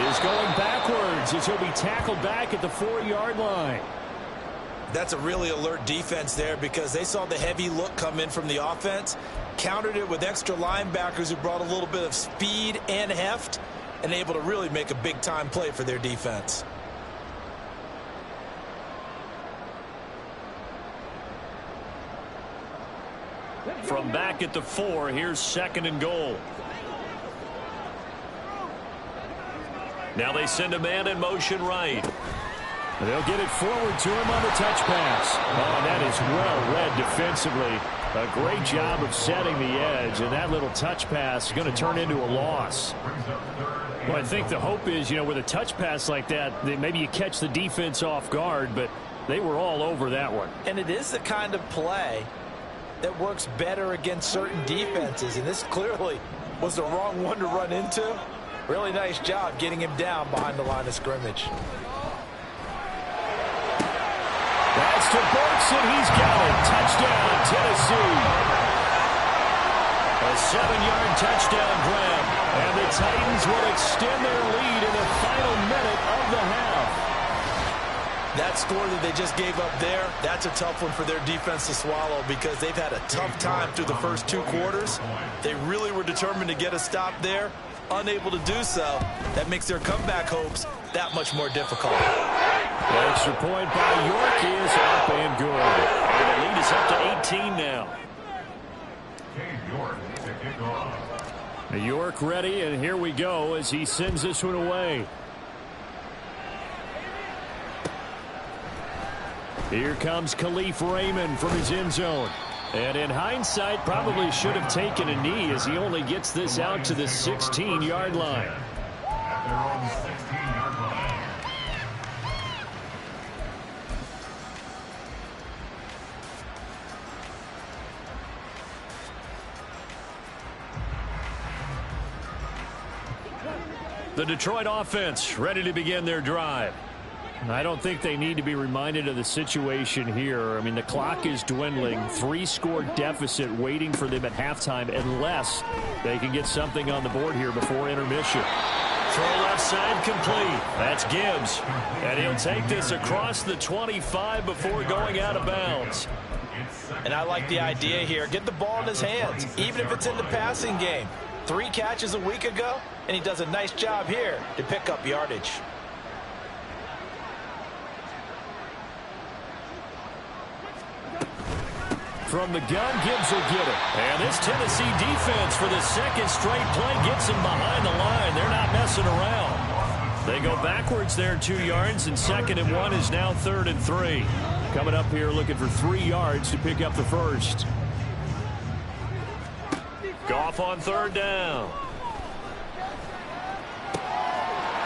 Speaker 5: is going backwards as he'll be tackled back at the 4-yard line.
Speaker 3: That's a really alert defense there because they saw the heavy look come in from the offense, countered it with extra linebackers who brought a little bit of speed and heft, and able to really make a big-time play for their defense.
Speaker 1: From back at the 4, here's 2nd and goal. Now they send a man in motion right.
Speaker 5: They'll get it forward to him on the touch pass. Oh, that is well read defensively. A great job of setting the edge, and that little touch pass is going to turn into a loss. Well, I think the hope is, with a touch pass like that, maybe you catch the defense off guard, but they were all over that one.
Speaker 3: And it is the kind of play that works better against certain defenses, and this clearly was the wrong one to run into. Really nice job getting him down behind the line of scrimmage.
Speaker 5: That's to Berkson. He's got it. Touchdown, Tennessee.
Speaker 1: A 7-yard touchdown grab. And the Titans will extend their lead in the final minute of the half.
Speaker 3: That score that they just gave up there, that's a tough one for their defense to swallow because they've had a tough time through the first 2 quarters. They really were determined to get a stop there. Unable to do so, that makes their comeback hopes that much more difficult.
Speaker 5: The extra point by York is up and good.
Speaker 1: And the lead is up to 18 now.
Speaker 2: York to kick off.
Speaker 5: York ready, and here we go as he sends this one away. Here comes Khalif Raymond from his end zone. And in hindsight, probably should have taken a knee as he only gets this out to the 16-yard line.
Speaker 2: At their own 16-yard line.
Speaker 1: The Detroit offense ready to begin their drive.
Speaker 5: I don't think they need to be reminded of the situation here. I mean, the clock is dwindling. 3-score deficit waiting for them at halftime unless they can get something on the board here before intermission.
Speaker 1: Throw left side complete. That's Gibbs. And he'll take this across the 25 before going out of bounds.
Speaker 3: And I like the idea here. Get the ball in his hands, even if it's in the passing game. 3 catches a week ago, and he does a nice job here to pick up yardage.
Speaker 5: From the gun, Gibbs will get it.
Speaker 1: And this Tennessee defense for the second straight play gets him behind the line. They're not messing around. They go backwards there 2 yards, and 2nd and 1 is now 3rd and 3.
Speaker 5: Coming up here looking for 3 yards to pick up the first.
Speaker 1: Goff on 3rd down.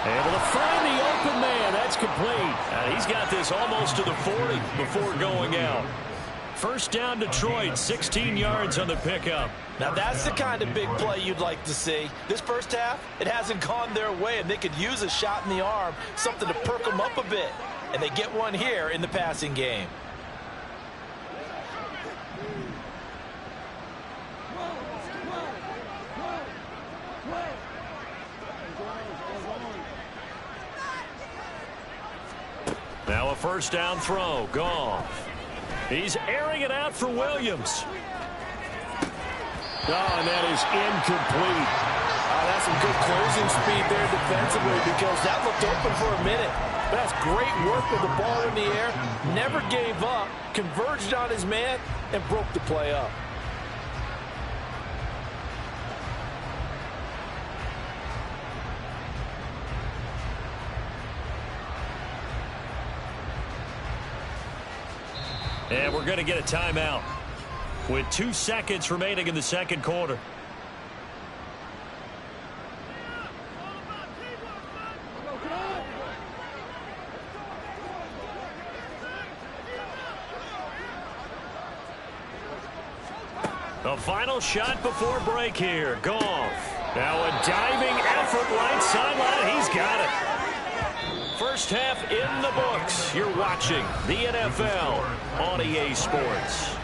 Speaker 1: Able to find the open man. That's complete. He's got this almost to the 40 before going out. First down Detroit, 16 yards on the pickup.
Speaker 3: Now that's the kind of big play you'd like to see. This first half, it hasn't gone their way, and they could use a shot in the arm, something to perk them up a bit. And they get one here in the passing game.
Speaker 1: Now a first down throw. Goff. He's airing it out for Williams.
Speaker 5: Oh, and that is incomplete.
Speaker 3: That's some good closing speed there defensively because that looked open for a minute. But that's great work with the ball in the air. Never gave up, converged on his man, and broke the play up.
Speaker 1: And we're going to get a timeout with 2 seconds remaining in the second quarter. The final shot before break here. Goff. Now a diving effort right sideline. He's got it. First half in the books. You're watching the NFL on EA Sports.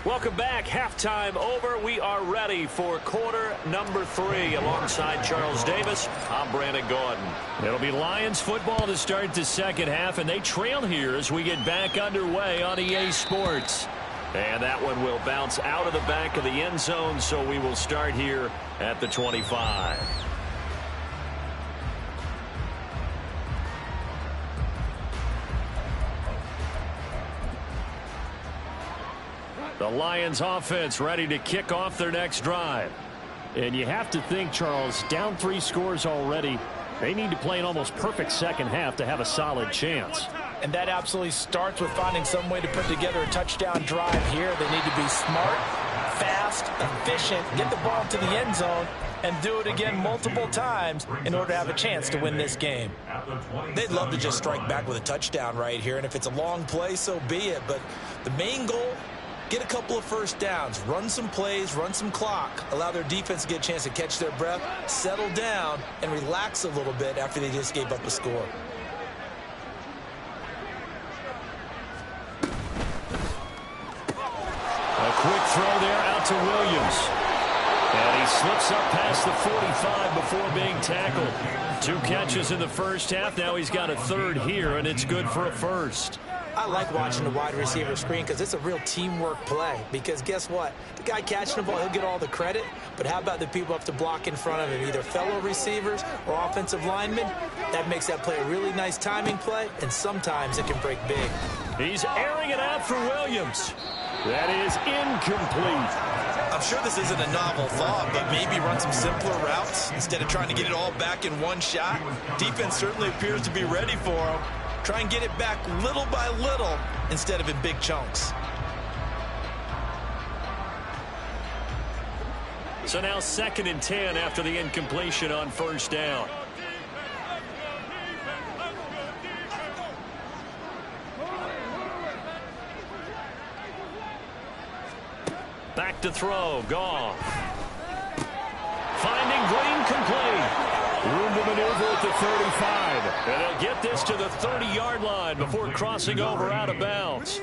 Speaker 1: Welcome back. Halftime over. We are ready for quarter number 3. Alongside Charles Davis, I'm Brandon Gordon. It'll be Lions football to start the second half, and they trail here as we get back underway on EA Sports. And that one will bounce out of the back of the end zone, so we will start here at the 25. The Lions offense ready to kick off their next drive.
Speaker 5: And you have to think, Charles, down 3 scores already. They need to play an almost perfect second half to have a solid chance.
Speaker 3: And that absolutely starts with finding some way to put together a touchdown drive here. They need to be smart, fast, efficient, get the ball to the end zone, and do it again multiple times in order to have a chance to win this game. They'd love to just strike back with a touchdown right here, and if it's a long play, so be it. But the main goal, get a couple of first downs, run some plays, run some clock, allow their defense to get a chance to catch their breath, settle down, and relax a little bit after they just gave up a score.
Speaker 1: A quick throw there out to Williams. And he slips up past the 45 before being tackled. 2 catches in the first half. Now he's got a 3rd here, and it's good for a first.
Speaker 3: I like watching the wide receiver screen because it's a real teamwork play. Because guess what? The guy catching the ball, he'll get all the credit. But how about the people up to block in front of him, either fellow receivers or offensive linemen? That makes that play a really nice timing play, and sometimes it can break big.
Speaker 1: He's airing it out for Williams. That is incomplete.
Speaker 3: I'm sure this isn't a novel thought, but maybe run some simpler routes instead of trying to get it all back in one shot. Defense certainly appears to be ready for him. Try and get it back little by little instead of in big chunks.
Speaker 1: So now 2nd and 10 after the incompletion on first down. Back to throw. Goff. Finding Green complete.
Speaker 5: Room to maneuver at the 35.
Speaker 1: And they'll get this to the 30-yard line before crossing over out of bounds.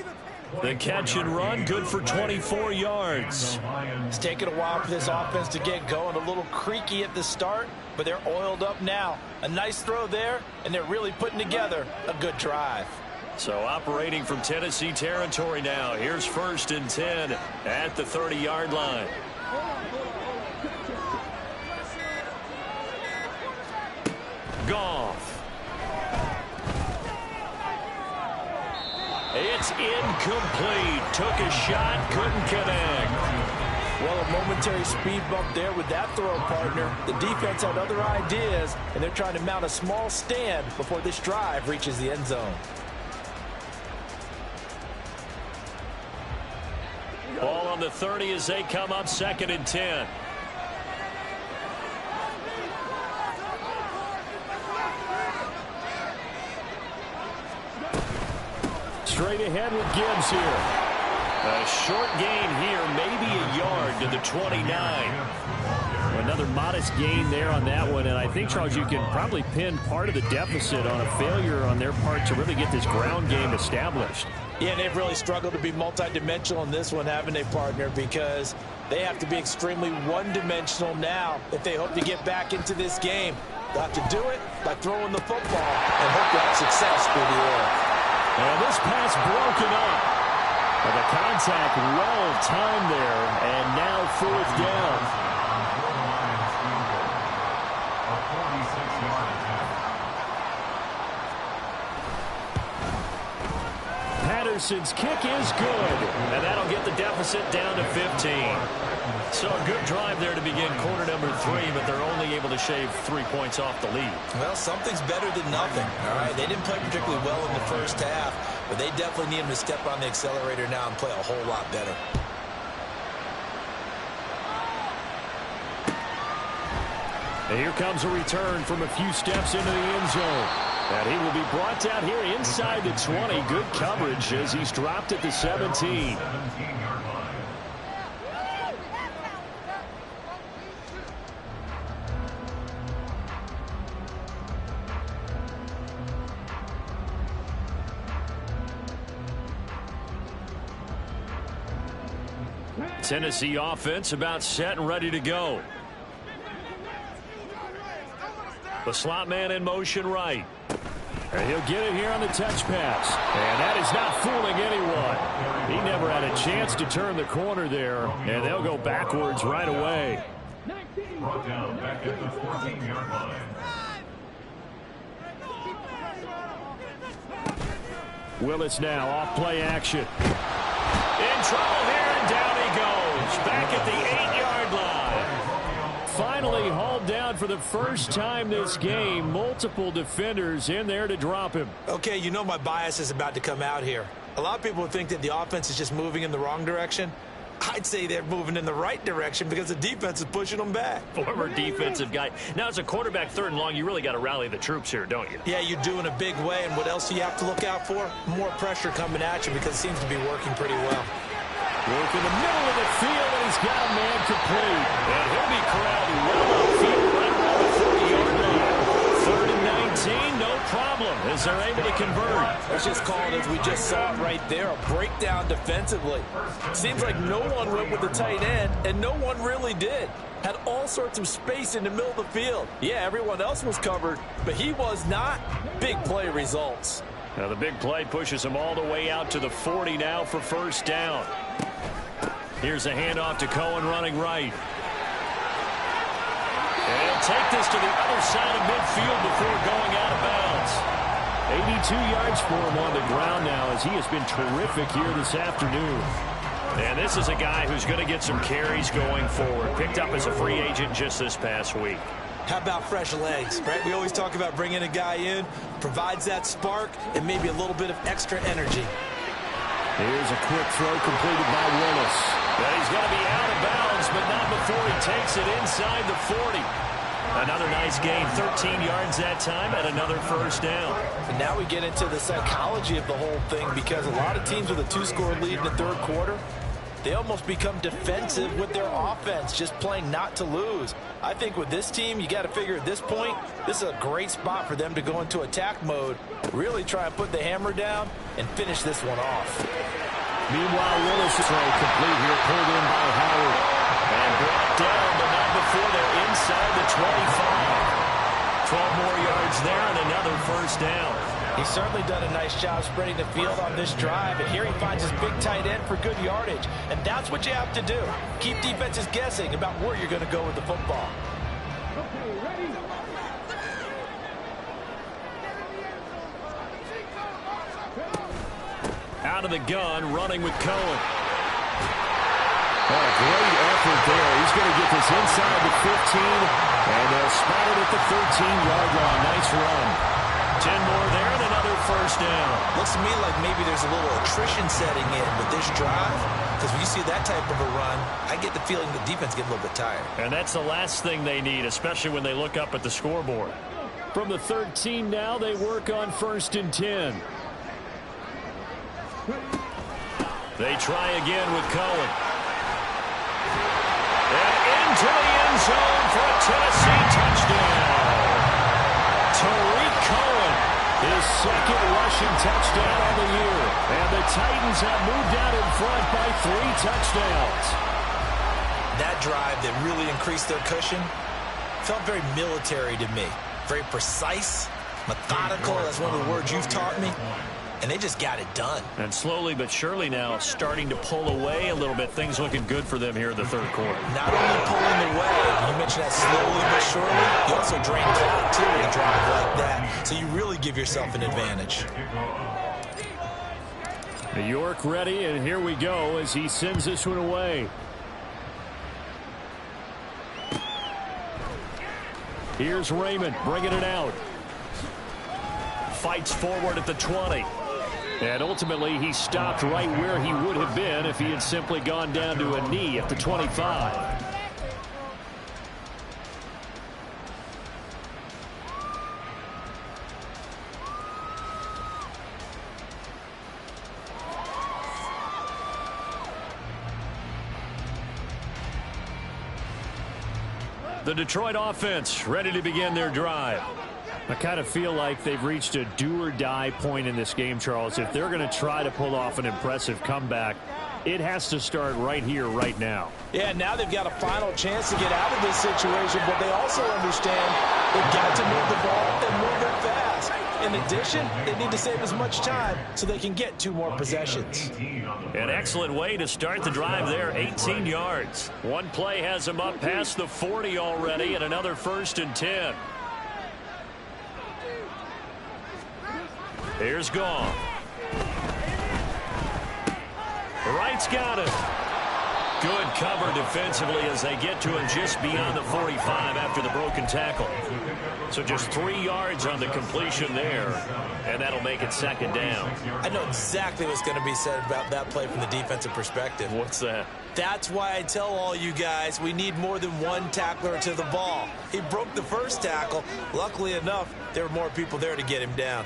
Speaker 1: The catch and run, good for 24 yards.
Speaker 3: It's taken a while for this offense to get going. A little creaky at the start, but they're oiled up now. A nice throw there, and they're really putting together a good drive.
Speaker 1: So operating from Tennessee territory now. Here's 1st and 10 at the 30-yard line. Goff. It's incomplete. Took a shot, couldn't connect.
Speaker 3: Well, a momentary speed bump there with that throw, partner. The defense had other ideas, and they're trying to mount a small stand before this drive reaches the end zone.
Speaker 1: Ball on the 30 as they come up 2nd and 10.
Speaker 5: Straight ahead with Gibbs here.
Speaker 1: A short gain here, maybe a yard to the 29.
Speaker 5: Another modest gain there on that one, and I think, Charles, you can probably pin part of the deficit on a failure on their part to really get this ground game established.
Speaker 3: Yeah, and they've really struggled to be multidimensional in this one, haven't they, partner? Because they have to be extremely one-dimensional now if they hope to get back into this game. They'll have to do it by throwing the football and hope to have success through the air.
Speaker 5: And this pass broken up. And the contact well timed there, and now 4th down. Patterson's kick is good.
Speaker 1: And that'll get the deficit down to 15. So a good drive there to begin quarter number 3, but they're only able to shave 3 points off the lead.
Speaker 3: Well, something's better than nothing, all right? They didn't play particularly well in the first half, but they definitely need them to step on the accelerator now and play a whole lot better.
Speaker 5: And here comes a return from a few steps into the end zone. And he will be brought down here inside the 20. Good coverage as he's dropped at the 17.
Speaker 1: Tennessee offense about set and ready to go. The slot man in motion right.
Speaker 5: And he'll get it here on the touch pass. And that is not fooling anyone. He never had a chance to turn the corner there. And they'll go backwards right away.
Speaker 2: Brought down back at the 14-yard line.
Speaker 5: Willis now off play action.
Speaker 1: In trouble here, and down he goes. Back at the 8-yard line.
Speaker 5: Finally hauled down for the first time this game. Multiple defenders in there to drop him.
Speaker 3: Okay, you know my bias is about to come out here. A lot of people think that the offense is just moving in the wrong direction. I'd say they're moving in the right direction because the defense is pushing them back.
Speaker 1: Former defensive guy. Now, as a quarterback, 3rd and long, you really got to rally the troops here, don't you?
Speaker 3: Yeah, you do in a big way. And what else do you have to look out for? More pressure coming at you because it seems to be working pretty well.
Speaker 5: Work in the middle of the field, and he's got a man complete.
Speaker 1: And he'll be corralled well upfield right around the 40-yard line. 3rd and 19, no problem, as they're able to convert.
Speaker 3: Let's just call it as we just saw it right there, a breakdown defensively. Seems like no one went with the tight end, and no one really did. Had all sorts of space in the middle of the field. Yeah, everyone else was covered, but he was not. Big play results.
Speaker 1: Now the big play pushes him all the way out to the 40 now for 1st down. Here's a handoff to Cohen running right. And he'll take this to the other side of midfield before going out of bounds.
Speaker 5: 82 yards for him on the ground now as he has been terrific here this afternoon.
Speaker 1: And this is a guy who's going to get some carries going forward. Picked up as a free agent just this past week.
Speaker 3: How about fresh legs, right? We always talk about bringing a guy in, provides that spark, and maybe a little bit of extra energy.
Speaker 5: Here's a quick throw completed by Willis.
Speaker 1: But he's going to be out of bounds, but not before he takes it inside the 40. Another nice gain, 13 yards that time, and another 1st down.
Speaker 3: And now we get into the psychology of the whole thing because a lot of teams with a 2-score lead in the 3rd quarter, They almost become defensive with their offense, just playing not to lose. I think with this team, you got to figure at this point, this is a great spot for them to go into attack mode, really try and put the hammer down and finish this one off.
Speaker 5: Meanwhile, Willis is complete here, pulled in by Howard.
Speaker 1: And brought down, but not before they're inside the 25. 12 more yards there and another first down.
Speaker 3: He's certainly done a nice job spreading the field on this drive, and here he finds his big tight end for good yardage. And that's what you have to do. Keep defenses guessing about where you're going to go with the football.
Speaker 1: Out of the gun, running with Cohen. Oh, great effort there. He's going to get this inside the 15, and they'll spot it at the 13-yard line. Nice run. 10 more there and another first down.
Speaker 3: Looks to me like maybe there's a little attrition setting in with this drive, because when you see that type of a run, I get the feeling the defense gets a little bit tired.
Speaker 1: And that's the last thing they need, especially when they look up at the scoreboard.
Speaker 5: From the 13 now, they work on 1st and 10.
Speaker 1: They try again with Cohen. And into the end zone for a Tennessee touchdown. Tariq Cohen, his second rushing touchdown on the year. And the Titans have moved out in front by 3 touchdowns.
Speaker 3: That drive that really increased their cushion felt very military to me. Very precise, methodical. That's one of the words you've taught me. And they just got it done.
Speaker 1: And slowly but surely now starting to pull away a little bit. Things looking good for them here in the third quarter.
Speaker 3: Not only pulling away, you mentioned that slowly but surely, you also drain clock too with a drive like that. So you really give yourself an advantage.
Speaker 5: New York ready, and here we go as he sends this one away. Here's Raymond bringing it out.
Speaker 1: Fights forward at the 20.
Speaker 5: And ultimately, he stopped right where he would have been if he had simply gone down to a knee at the 25.
Speaker 1: The Detroit offense ready to begin their drive.
Speaker 5: I kind of feel like they've reached a do-or-die point in this game, Charles. If they're going to try to pull off an impressive comeback, it has to start right here, right now.
Speaker 3: Yeah, now they've got a final chance to get out of this situation, but they also understand they've got to move the ball and move it fast. In addition, they need to save as much time so they can get 2 more possessions.
Speaker 1: An excellent way to start the drive there, 18 yards. One play has them up past the 40 already, and another 1st and 10. Here's Goff. Wright's got it. Good cover defensively as they get to him just beyond the 45 after the broken tackle. So just 3 yards on the completion there, and that'll make it 2nd down.
Speaker 3: I know exactly what's going to be said about that play from the defensive perspective.
Speaker 1: What's that?
Speaker 3: That's why I tell all you guys we need more than one tackler to the ball. He broke the first tackle. Luckily enough, there were more people there to get him down.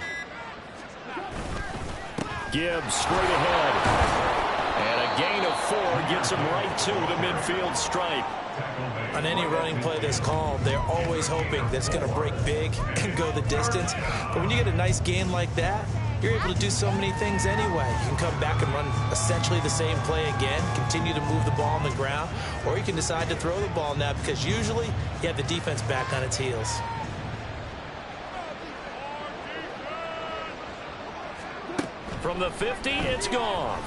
Speaker 5: Gibbs straight ahead.
Speaker 1: And a gain of 4 gets him right to the midfield stripe.
Speaker 3: On any running play that's called, they're always hoping that it's going to break big and go the distance. But when you get a nice gain like that, you're able to do so many things anyway. You can come back and run essentially the same play again, continue to move the ball on the ground, or you can decide to throw the ball now because usually you have the defense back on its heels.
Speaker 1: From the 50, it's gone.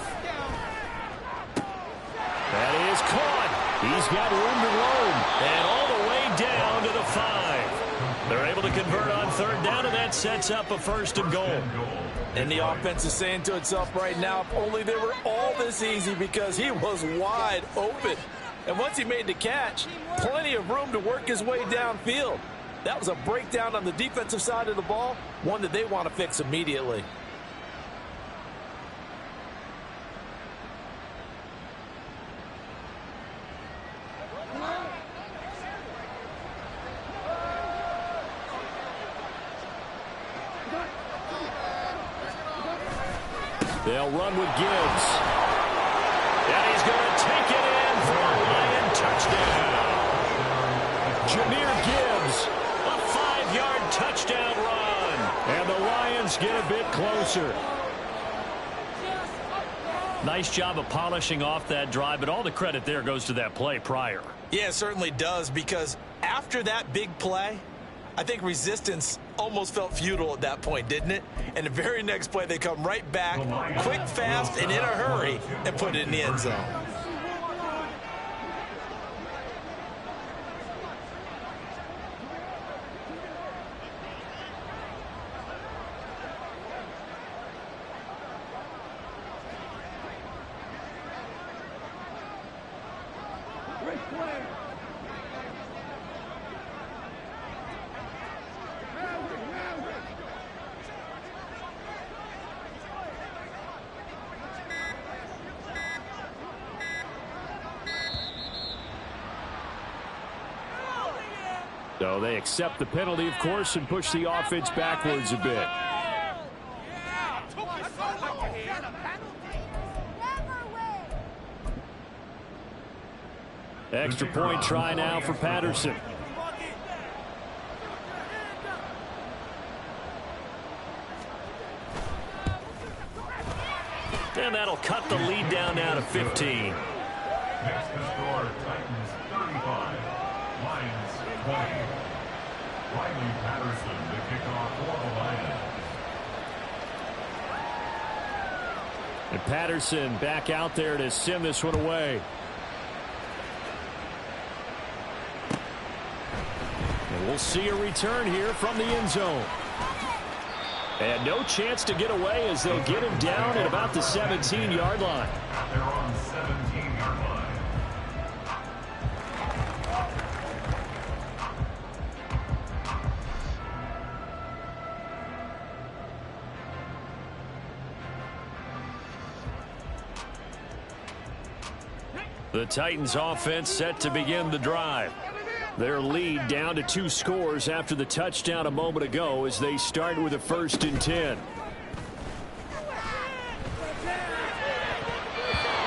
Speaker 5: That is caught. He's got room to roam.
Speaker 1: And all the way down to the 5. They're able to convert on 3rd down, and that sets up a 1st and goal.
Speaker 3: And the offense is saying to itself right now, if only they were all this easy, because he was wide open. And once he made the catch, plenty of room to work his way downfield. That was a breakdown on the defensive side of the ball, one that they want to fix immediately.
Speaker 1: They'll run with Gibbs. And he's going to
Speaker 5: Things get a bit closer.
Speaker 1: Nice job of polishing off that drive, but all the credit there goes to that play prior.
Speaker 3: Yeah, it certainly does, because after that big play, I think resistance almost felt futile at that point, didn't it? And the very next play, they come right back, quick, fast, and in a hurry, and put it in the end zone.
Speaker 5: So they accept the penalty, of course, and push the offense backwards a bit. Extra point try now for Patterson.
Speaker 1: And that'll cut the lead down now to 15.
Speaker 2: Next to score, Titans 35, Lions 20. Riley Patterson, the kickoff for the Lions.
Speaker 5: And Patterson back out there to send this one away. And we'll see a return here from the end zone. And no chance to get away as they'll get him down at about the 17-yard line.
Speaker 2: They're on 17-yard line.
Speaker 5: The Titans offense set to begin the drive. Their lead down to 2 scores after the touchdown a moment ago as they start with a 1st and 10.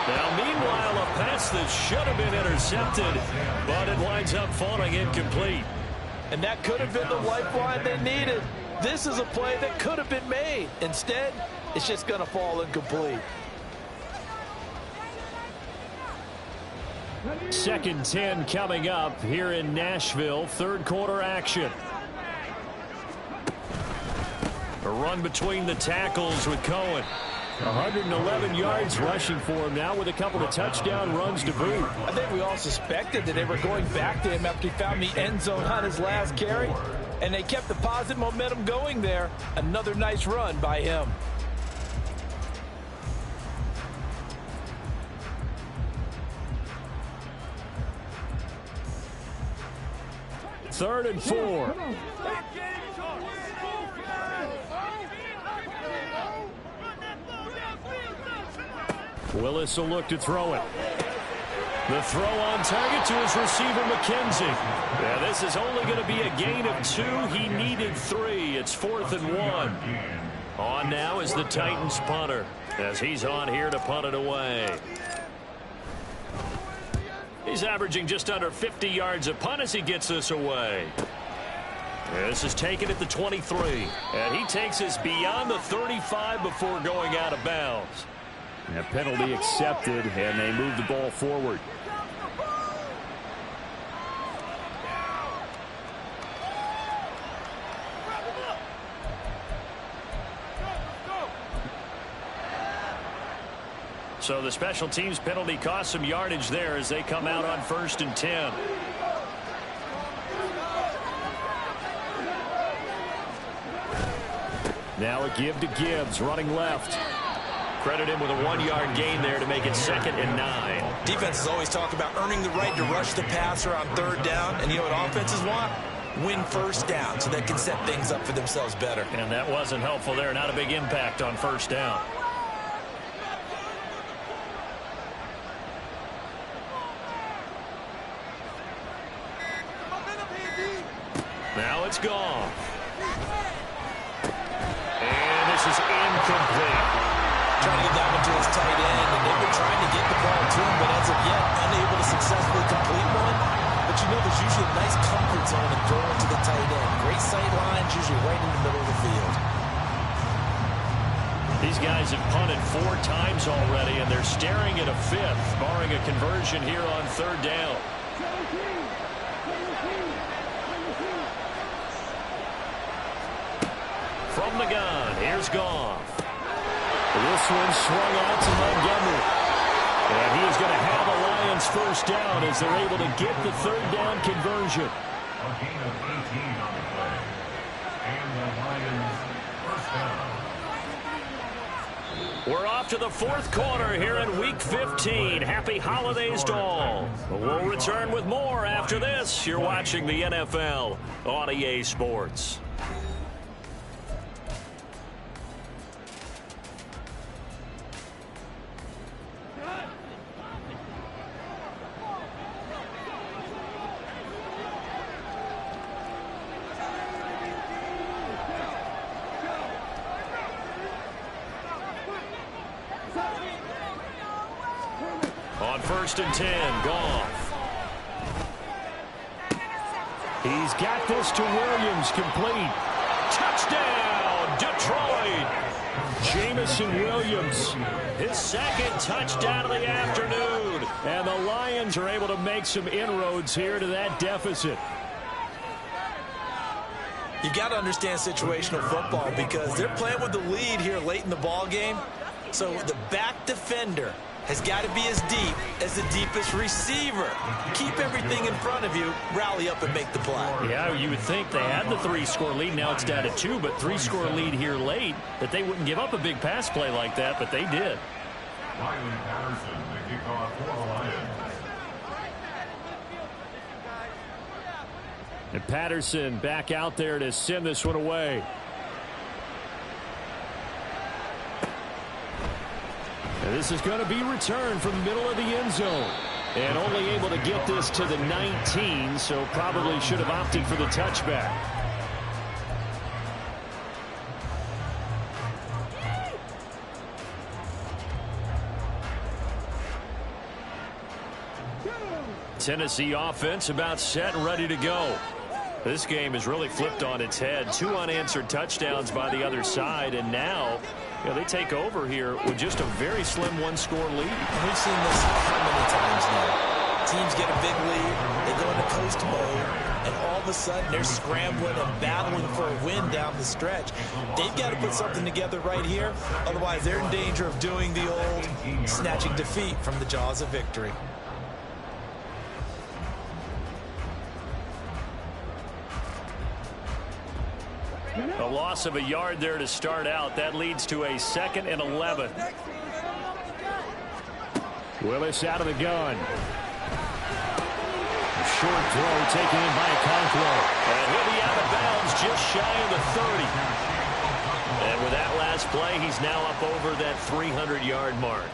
Speaker 1: Now, meanwhile, a pass that should have been intercepted, but it winds up falling incomplete.
Speaker 3: And that could have been the lifeline they needed. This is a play that could have been made. Instead, it's just going to fall incomplete.
Speaker 5: 2nd and 10 coming up here in Nashville. 3rd quarter action. A run between the tackles with Cohen. 111 yards rushing for him now with a couple of touchdown runs to boot.
Speaker 3: I think we all suspected that they were going back to him after he found the end zone on his last carry. And they kept the positive momentum going there. Another nice run by him.
Speaker 5: Third and 4. Willis will look to throw it. The throw on target to his receiver, McKenzie. Yeah, this is only going to be a gain of 2. He needed 3. It's 4th and 1. On now is the Titans punter as he's on here to punt it away. He's averaging just under 50 yards a punt as he gets this away. This is taken at the 23. And he takes us beyond the 35 before going out of bounds. A penalty accepted, and they move the ball forward. So the special teams penalty cost some yardage there as they come out on 1st and 10. Now a give to Gibbs, running left. Credit him with a 1-yard gain there to make it 2nd and 9.
Speaker 3: Defenses always talk about earning the right to rush the passer on 3rd down. And you know what offenses want? Win 1st down so they can set things up for themselves better.
Speaker 1: And that wasn't helpful there. Not a big impact on 1st down. Now it's gone. And this is incomplete.
Speaker 3: Trying to get that one to his tight end, and they've been trying to get the ball to him, but as of yet, unable to successfully complete one. But you know there's usually a nice comfort zone in throwing to the tight end. Great sight lines, usually right in the middle of the field.
Speaker 1: they're staring at a fifth, barring a conversion here on third down. From the gun, here's Goff. This one swung out to Montgomery. And he is going to have a Lions first down as they're able to get the third down conversion.
Speaker 2: A gain of 18 on the play. And the Lions first down.
Speaker 1: We're off to the fourth quarter here in Week 15. Happy holidays to all. We'll return with more after this. You're watching the NFL on EA Sports. On 1st and 10, Goff. He's got this to Williams, complete. Touchdown, Detroit. Jamison Williams, his second touchdown of the afternoon. And the Lions are able to make some inroads here to that deficit.
Speaker 3: You've got to understand situational football because they're playing with the lead here late in the ball game. So the back defender has got to be as deep as the deepest receiver. Keep everything in front of you, rally up and make the play.
Speaker 1: Yeah, you would think they had the 3-score lead. Now it's down to 2, but 3-score lead here late, that they wouldn't give up a big pass play like that, but they did.
Speaker 2: Riley Patterson, the kickoff for the Lions.
Speaker 5: And Patterson back out there to send this one away. And this is going to be returned from the middle of the end zone. And only able to get this to the 19, so probably should have opted for the touchback. Tennessee offense about set and ready to go. This game is really flipped on its head. 2 unanswered touchdowns by the other side, and now they take over here with just a very slim 1-score lead.
Speaker 3: And we've seen this how many times now. Teams get a big lead, they go into coast mode, and all of a sudden they're scrambling and battling for a win down the stretch. They've got to put something together right here, otherwise they're in danger of doing the old snatching defeat from the jaws of victory.
Speaker 1: A loss of a yard there to start out. That leads to a 2nd and 11.
Speaker 5: Willis out of the gun. A short throw taken in by Okonkwo.
Speaker 1: And he'll be out of bounds just shy of the 30. And with that last play, he's now up over that 300-yard mark.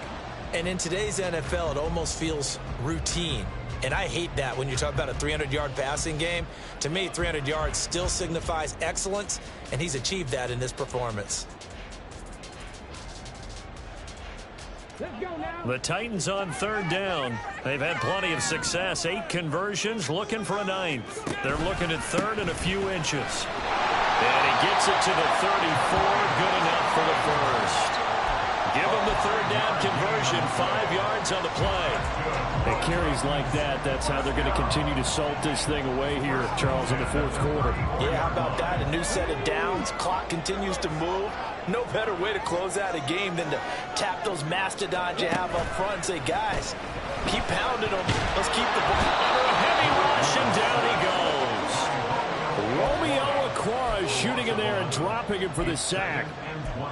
Speaker 3: And in today's NFL, it almost feels routine. And I hate that when you talk about a 300-yard passing game. To me, 300 yards still signifies excellence, and he's achieved that in this performance.
Speaker 1: The Titans on 3rd down. They've had plenty of success. 8 conversions, looking for a 9th. They're looking at 3rd and a few inches. And he gets it to the 34. Good enough for the first. Give him the 3rd down conversion. 5 yards on the play.
Speaker 5: It carries like that. That's how they're going to continue to salt this thing away here, Charles, in the 4th quarter.
Speaker 3: Yeah, how about that? A new set of downs. Clock continues to move. No better way to close out a game than to tap those mastodons you have up front and say, guys, keep pounding them. Let's keep the ball.
Speaker 1: Under a heavy rush, and down he goes.
Speaker 5: Romeo Okwara shooting in there and dropping him for the sack.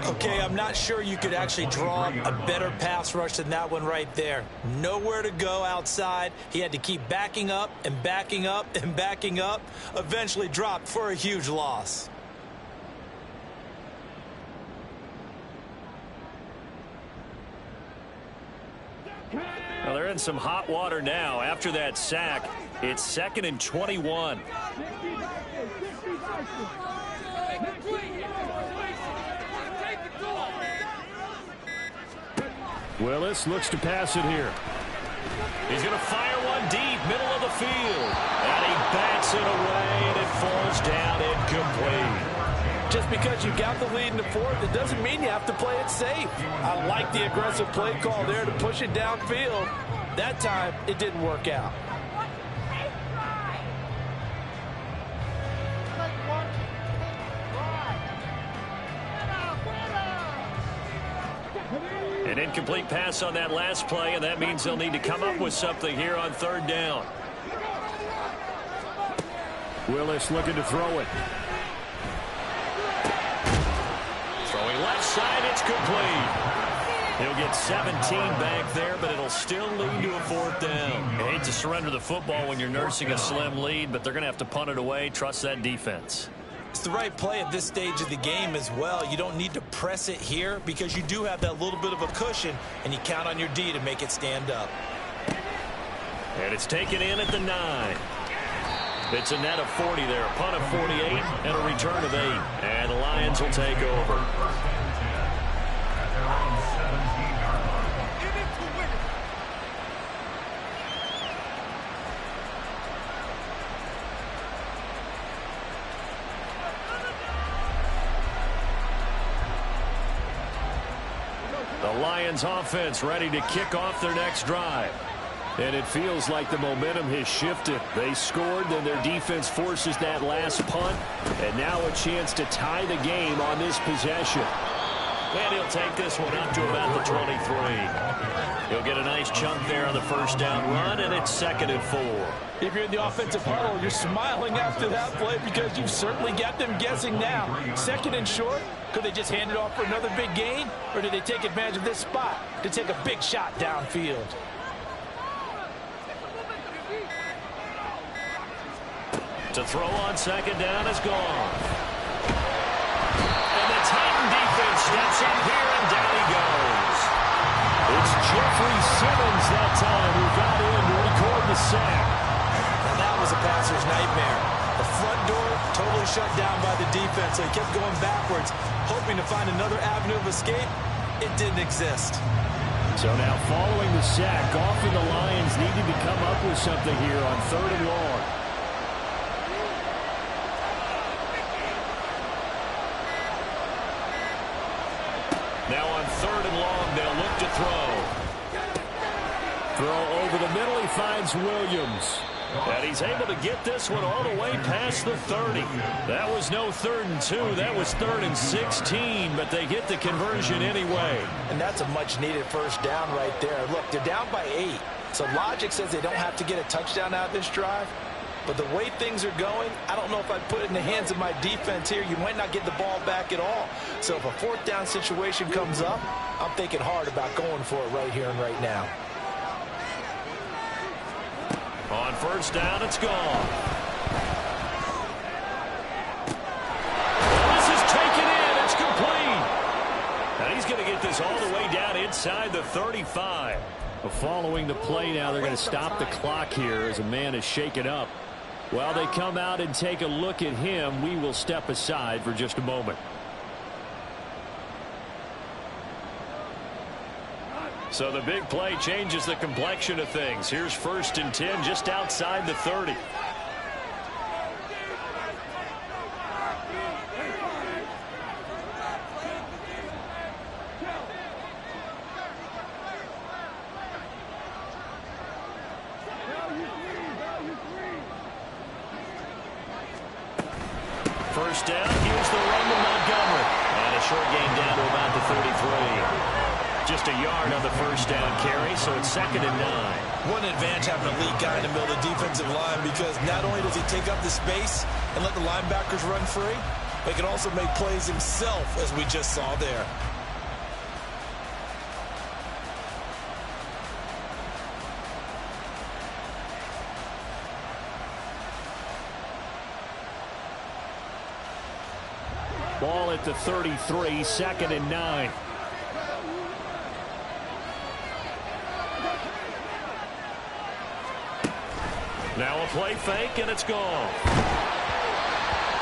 Speaker 3: Okay, I'm not sure you could actually draw a better pass rush than that one right there. Nowhere to go outside. He had to keep backing up and backing up and backing up. Eventually dropped for a huge loss.
Speaker 1: Well, they're in some hot water now. After that sack, it's 2nd and 21.
Speaker 5: Willis looks to pass it here.
Speaker 1: He's going to fire one deep, middle of the field. And he bats it away, and it falls down incomplete.
Speaker 3: Just because you got the lead in the fourth, it doesn't mean you have to play it safe. I like the aggressive play call there to push it downfield. That time, it didn't work out.
Speaker 1: An incomplete pass on that last play, and that means they'll need to come up with something here on third down.
Speaker 5: Willis looking to throw it.
Speaker 1: Throwing left side, it's complete. He'll get 17 back there, but it'll still lead to a fourth down. You hate to surrender the football when you're nursing a slim lead, but they're going to have to punt it away. Trust that defense.
Speaker 3: It's the right play at this stage of the game as well. You don't need to press it here because you do have that little bit of a cushion, and you count on your D to make it stand up.
Speaker 1: And it's taken in at the 9. It's a net of 40 there, a punt of 48, and a return of 8. And the Lions will take over. The Lions offense ready to kick off their next drive.
Speaker 5: And it feels like the momentum has shifted. They scored, then their defense forces that last punt. And now a chance to tie the game on this possession.
Speaker 1: And he'll take this one up to about the 23. He'll get a nice chunk there on the first down run, and it's 2nd and 4.
Speaker 3: If you're in the offensive huddle, you're smiling after that play because you've certainly got them guessing now. 2nd and short, could they just hand it off for another big gain? Or did they take advantage of this spot to take a big shot downfield?
Speaker 1: To throw on 2nd down is gone. And the Titan defense steps up here, and down he goes.
Speaker 5: It's Jeffrey Simmons that time who got in to record the sack.
Speaker 3: Now that was a passer's nightmare. The front door totally shut down by the defense, so he kept going backwards, hoping to find another avenue of escape. It didn't exist.
Speaker 5: So now following the sack, often the Lions needed to come up with something here on 3rd and long.
Speaker 1: Now on 3rd and long, they'll look to throw.
Speaker 5: Throw over the middle, he finds Williams.
Speaker 1: And he's able to get this one all the way past the 30. That was no 3rd and 2. That was 3rd and 16, but they get the conversion anyway.
Speaker 3: And that's a much-needed first down right there. Look, they're down by 8. So logic says they don't have to get a touchdown out of this drive. But the way things are going, I don't know if I'd put it in the hands of my defense here. You might not get the ball back at all. So if a 4th down situation comes up, I'm thinking hard about going for it right here and right now.
Speaker 1: On 1st down, it's gone. This is taken in. It's complete. And he's going to get this all the way down inside the 35.
Speaker 5: Well, following the play now, they're going to stop the clock here as a man is shaken up. While they come out and take a look at him, we will step aside for just a moment.
Speaker 1: So the big play changes the complexion of things. Here's 1st and 10 just outside the 30. First down, here's the run to Montgomery. And a short gain down to about the 33. Just a yard on the first down carry, so it's 2nd and 9.
Speaker 3: One advantage having a lead guy in the middle of the defensive line because not only does he take up the space and let the linebackers run free, but he can also make plays himself, as we just saw there.
Speaker 5: Ball at the 33, 2nd and 9.
Speaker 1: Now a play fake, and it's gone.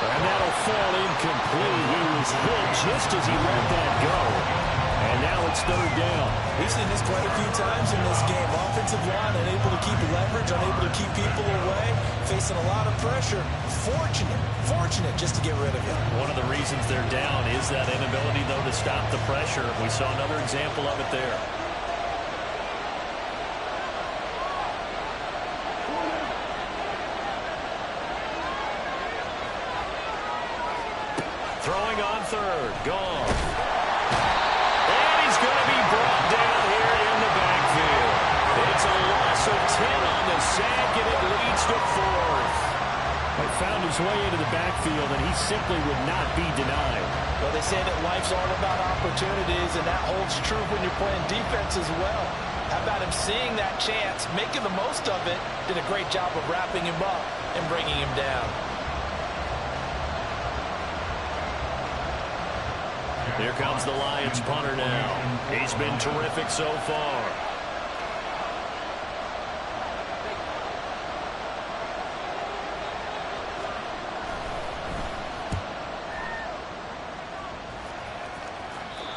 Speaker 5: And that'll fall incomplete. He was hit just as he let that go. And now it's 3rd down.
Speaker 3: We've seen this quite a few times in this game. Offensive offensive line unable to keep leverage, unable to keep people away, facing a lot of pressure. Fortunate just to get rid of it.
Speaker 1: One of the reasons they're down is that inability, though, to stop the pressure. We saw another example of it there. Throwing on third. Gone. And he's going to be brought down here in the backfield. It's a loss of 10 on the sack, and it leads to fourth.
Speaker 5: He found his way into the backfield, and he simply would not be denied.
Speaker 3: Well, they say that life's all about opportunities, and that holds true when you're playing defense as well. How about him seeing that chance, making the most of it, did a great job of wrapping him up and bringing him down.
Speaker 1: Here comes the Lions punter now. He's been terrific so far.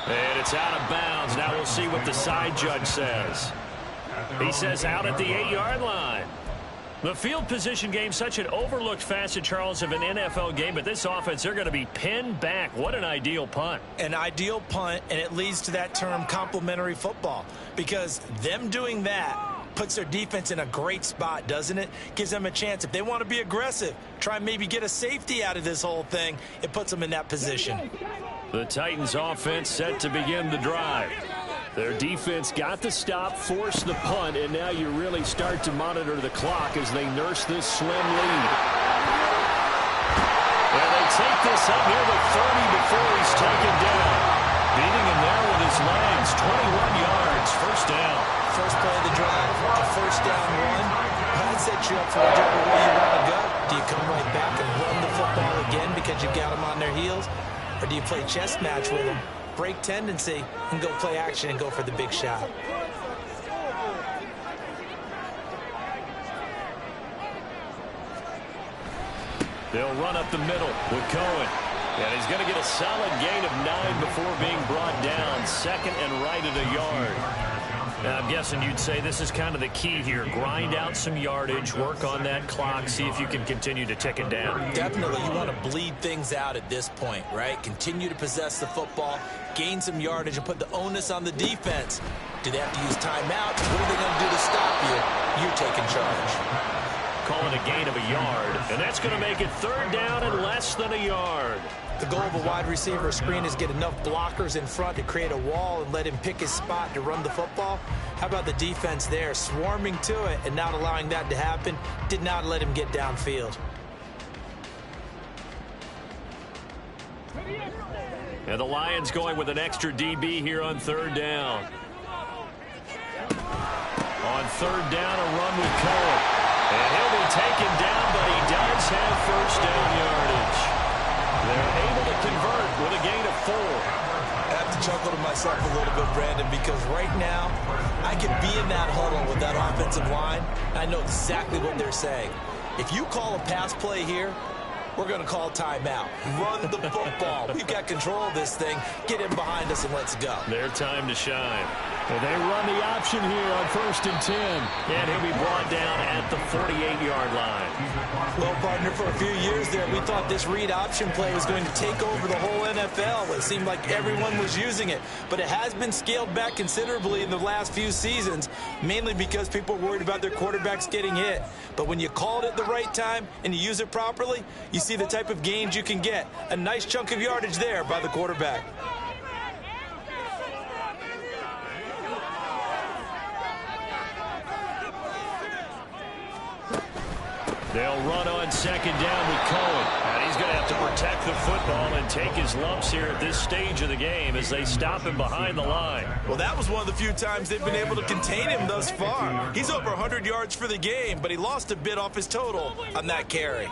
Speaker 1: And it's out of bounds. Now we'll see what the side judge says. He says out at the 8-yard line. The field position game, such an overlooked facet, Charles, of an NFL game, but this offense, they're going to be pinned back. What an ideal punt.
Speaker 3: An ideal punt, and it leads to that term complementary football, because them doing that puts their defense in a great spot, doesn't it? Gives them a chance. If they want to be aggressive, try and maybe get a safety out of this whole thing, it puts them in that position.
Speaker 1: The Titans offense set to begin the drive.
Speaker 5: Their defense got the stop, forced the punt, and now you really start to monitor the clock as they nurse this slim lead.
Speaker 1: And they take this up near the 30 before he's taken down. Beating him there with his legs, 21 yards, first down.
Speaker 3: First play of the drive, a first down run. That sets you up for whichever way you want to go. Do you come right back and run the football again because you've got them on their heels? Or do you play chess match with them, break tendency, and go play action and go for the big shot?
Speaker 1: They'll run up the middle with Cohen. And he's going to get a solid gain of 9 before being brought down. Second and right at a yard. Now, I'm guessing you'd say this is kind of the key here. Grind out some yardage, work on that clock, see if you can continue to tick it down.
Speaker 3: Definitely. You want to bleed things out at this point, right? Continue to possess the football, gain some yardage, and put the onus on the defense. Do they have to use timeouts? What are they going to do to stop you? You're taking charge.
Speaker 1: Calling a gain of a yard, and that's going to make it third down and less than a yard.
Speaker 3: The goal of a wide receiver screen is get enough blockers in front to create a wall and let him pick his spot to run the football. How about the defense there, swarming to it and not allowing that to happen? Did not let him get downfield.
Speaker 1: And the Lions going with an extra DB here on third down. On third down, a run with Cohen. And he'll be taken down, but he does have first down yardage. They're able to convert with a gain of 4.
Speaker 3: I have to chuckle to myself a little bit, Brandon, because right now I can be in that huddle with that offensive line. I know exactly what they're saying. If you call a pass play here, we're going to call timeout. Run the football. We've got control of this thing. Get in behind us and let's go.
Speaker 1: Their time to shine.
Speaker 5: And they run the option here on 1st and 10.
Speaker 1: And he'll be brought down at the 48-yard line.
Speaker 3: Well, partner, for a few years there, we thought this read option play was going to take over the whole NFL. It seemed like everyone was using it. But it has been scaled back considerably in the last few seasons, mainly because people are worried about their quarterbacks getting hit. But when you call it at the right time and you use it properly, you see the type of gains you can get. A nice chunk of yardage there by the quarterback.
Speaker 1: They'll run on second down with Cohen. And he's going to have to protect the football and take his lumps here at this stage of the game as they stop him behind the line.
Speaker 3: Well, that was one of the few times they've been able to contain him thus far. He's over 100 yards for the game, but he lost a bit off his total on that carry.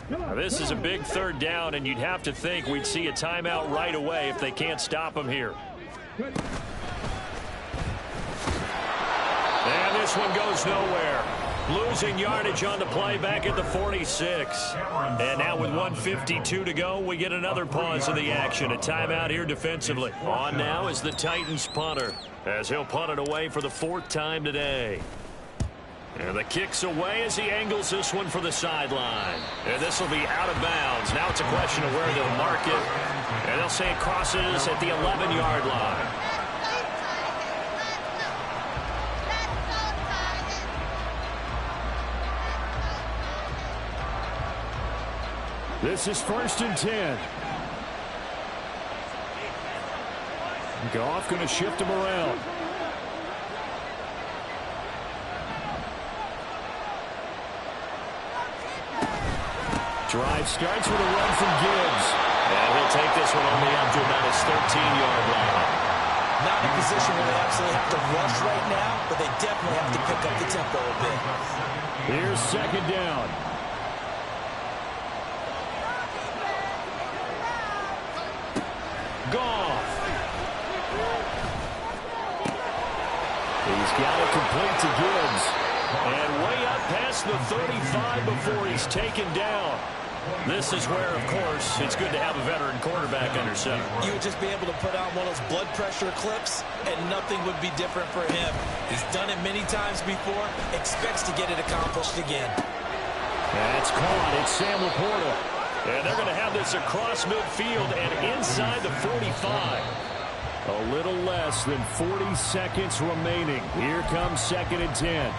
Speaker 1: Now, this is a big third down, and you'd have to think we'd see a timeout right away if they can't stop him here. this one goes nowhere. Losing yardage on the play back at the 46. And now with 1:52 to go, we get another pause in the action. A timeout here defensively. On now is the Titans punter, as he'll punt it away for the 4th time today. And the kick's away as he angles this one for the sideline. And this will be out of bounds. Now it's a question of where they'll mark it. And they'll say it crosses at the 11-yard line.
Speaker 5: This is 1st and 10. Goff going to shift him around. Drive starts with a run from Gibbs.
Speaker 1: And he'll take this one only up to about his 13-yard line.
Speaker 3: Not in a position where they absolutely have to rush right now, but they definitely have to pick up the tempo a bit.
Speaker 5: Here's 2nd down. Goff. He's got it complete to Gibbs. And way up past the 35 before he's taken down. This is where, of course, it's good to have a veteran quarterback under center.
Speaker 3: You would just be able to put on one of those blood pressure clips, and nothing would be different for him. He's done it many times before, expects to get it accomplished again.
Speaker 5: That's caught. It's Sam Laporta.
Speaker 1: And they're going to have this across midfield and inside the 45.
Speaker 5: A little less than 40 seconds remaining. Here comes 2nd and 10.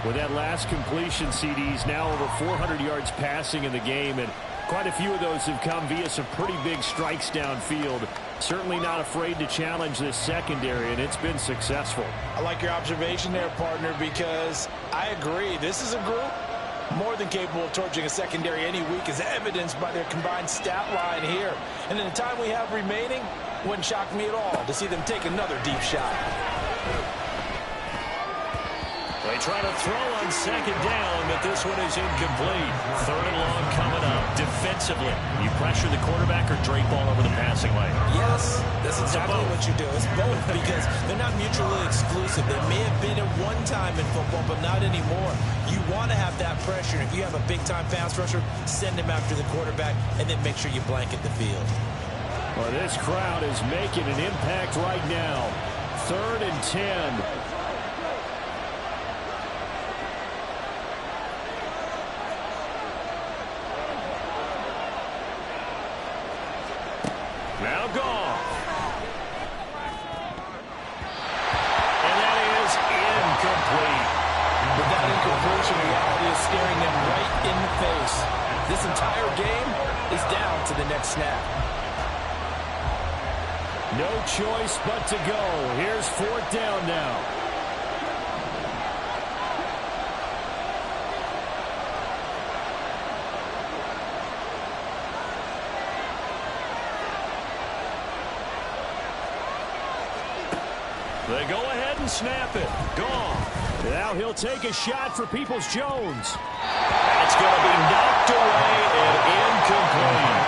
Speaker 5: With that last completion, CD's now over 400 yards passing in the game, and quite a few of those have come via some pretty big strikes downfield. Certainly not afraid to challenge this secondary, and it's been successful.
Speaker 3: I like your observation there, partner, because I agree. This is a group more than capable of torching a secondary any week, as evidenced by their combined stat line here. And in the time we have remaining, wouldn't shock me at all to see them take another deep shot.
Speaker 1: They try to throw on 2nd down, but this one is incomplete. 3rd and long coming up. Defensively, you pressure the quarterback or drape all over the passing lane?
Speaker 3: Yes, that's exactly what you do. It's both, because they're not mutually exclusive. They may have been at one time in football, but not anymore. You want to have that pressure. If you have a big-time pass rusher, send him after the quarterback, and then make sure you blanket the field.
Speaker 5: Well, this crowd is making an impact right now. 3rd and 10.
Speaker 1: Now Goff. And that is incomplete.
Speaker 3: With that incompletion, reality is staring them right in the face. This entire game is down to the next snap.
Speaker 5: No choice but to go. Here's 4th down now.
Speaker 1: They go ahead and snap it. Gone.
Speaker 5: Now he'll take a shot for Peoples-Jones.
Speaker 1: That's going to be knocked away and incomplete.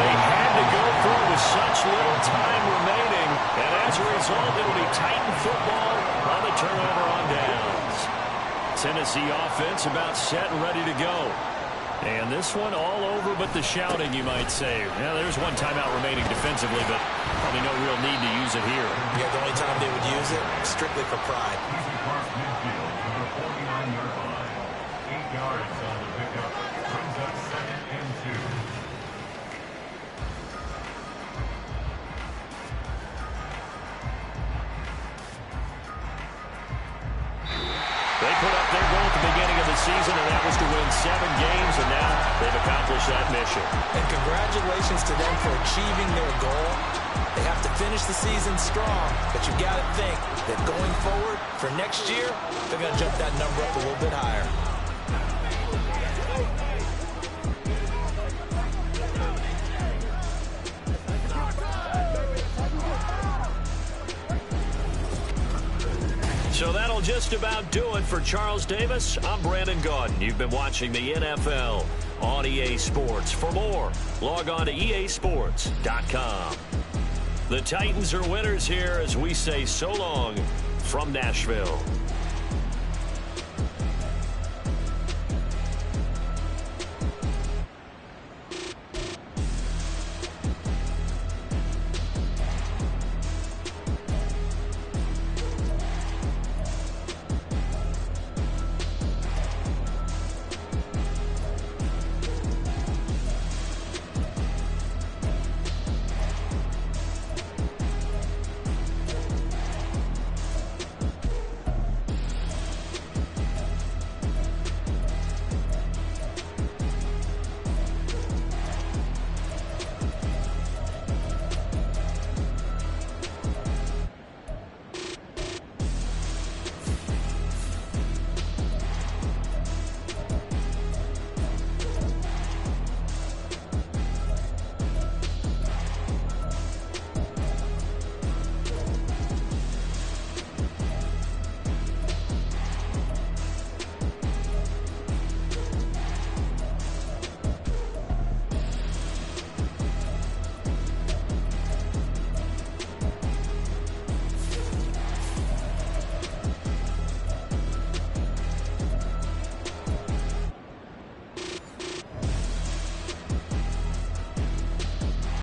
Speaker 1: They had to go through with such little time remaining, and as a result, it'll be Titan football on the turnover on downs. Tennessee offense about set and ready to go. And this one all over but the shouting, you might say. Now, there's one timeout remaining defensively, but probably no real need to use it here.
Speaker 3: Yeah, the only time they would use it, strictly for pride.
Speaker 2: Easy cross midfield to the 49-yard line. 8 yards on the pickup. Brings up 2nd and 2.
Speaker 1: They put up their goal at the beginning of the season, and that was to win 7 games, and now they've accomplished that mission.
Speaker 3: And congratulations to them for achieving their goal. They have to finish the season strong, but you got to think that going forward for next year, they're going to jump that number up a little bit higher.
Speaker 1: So that'll just about do it for Charles Davis. I'm Brandon Gaudin. You've been watching the NFL on EA Sports. For more, log on to easports.com. The Titans are winners here as we say so long from Nashville.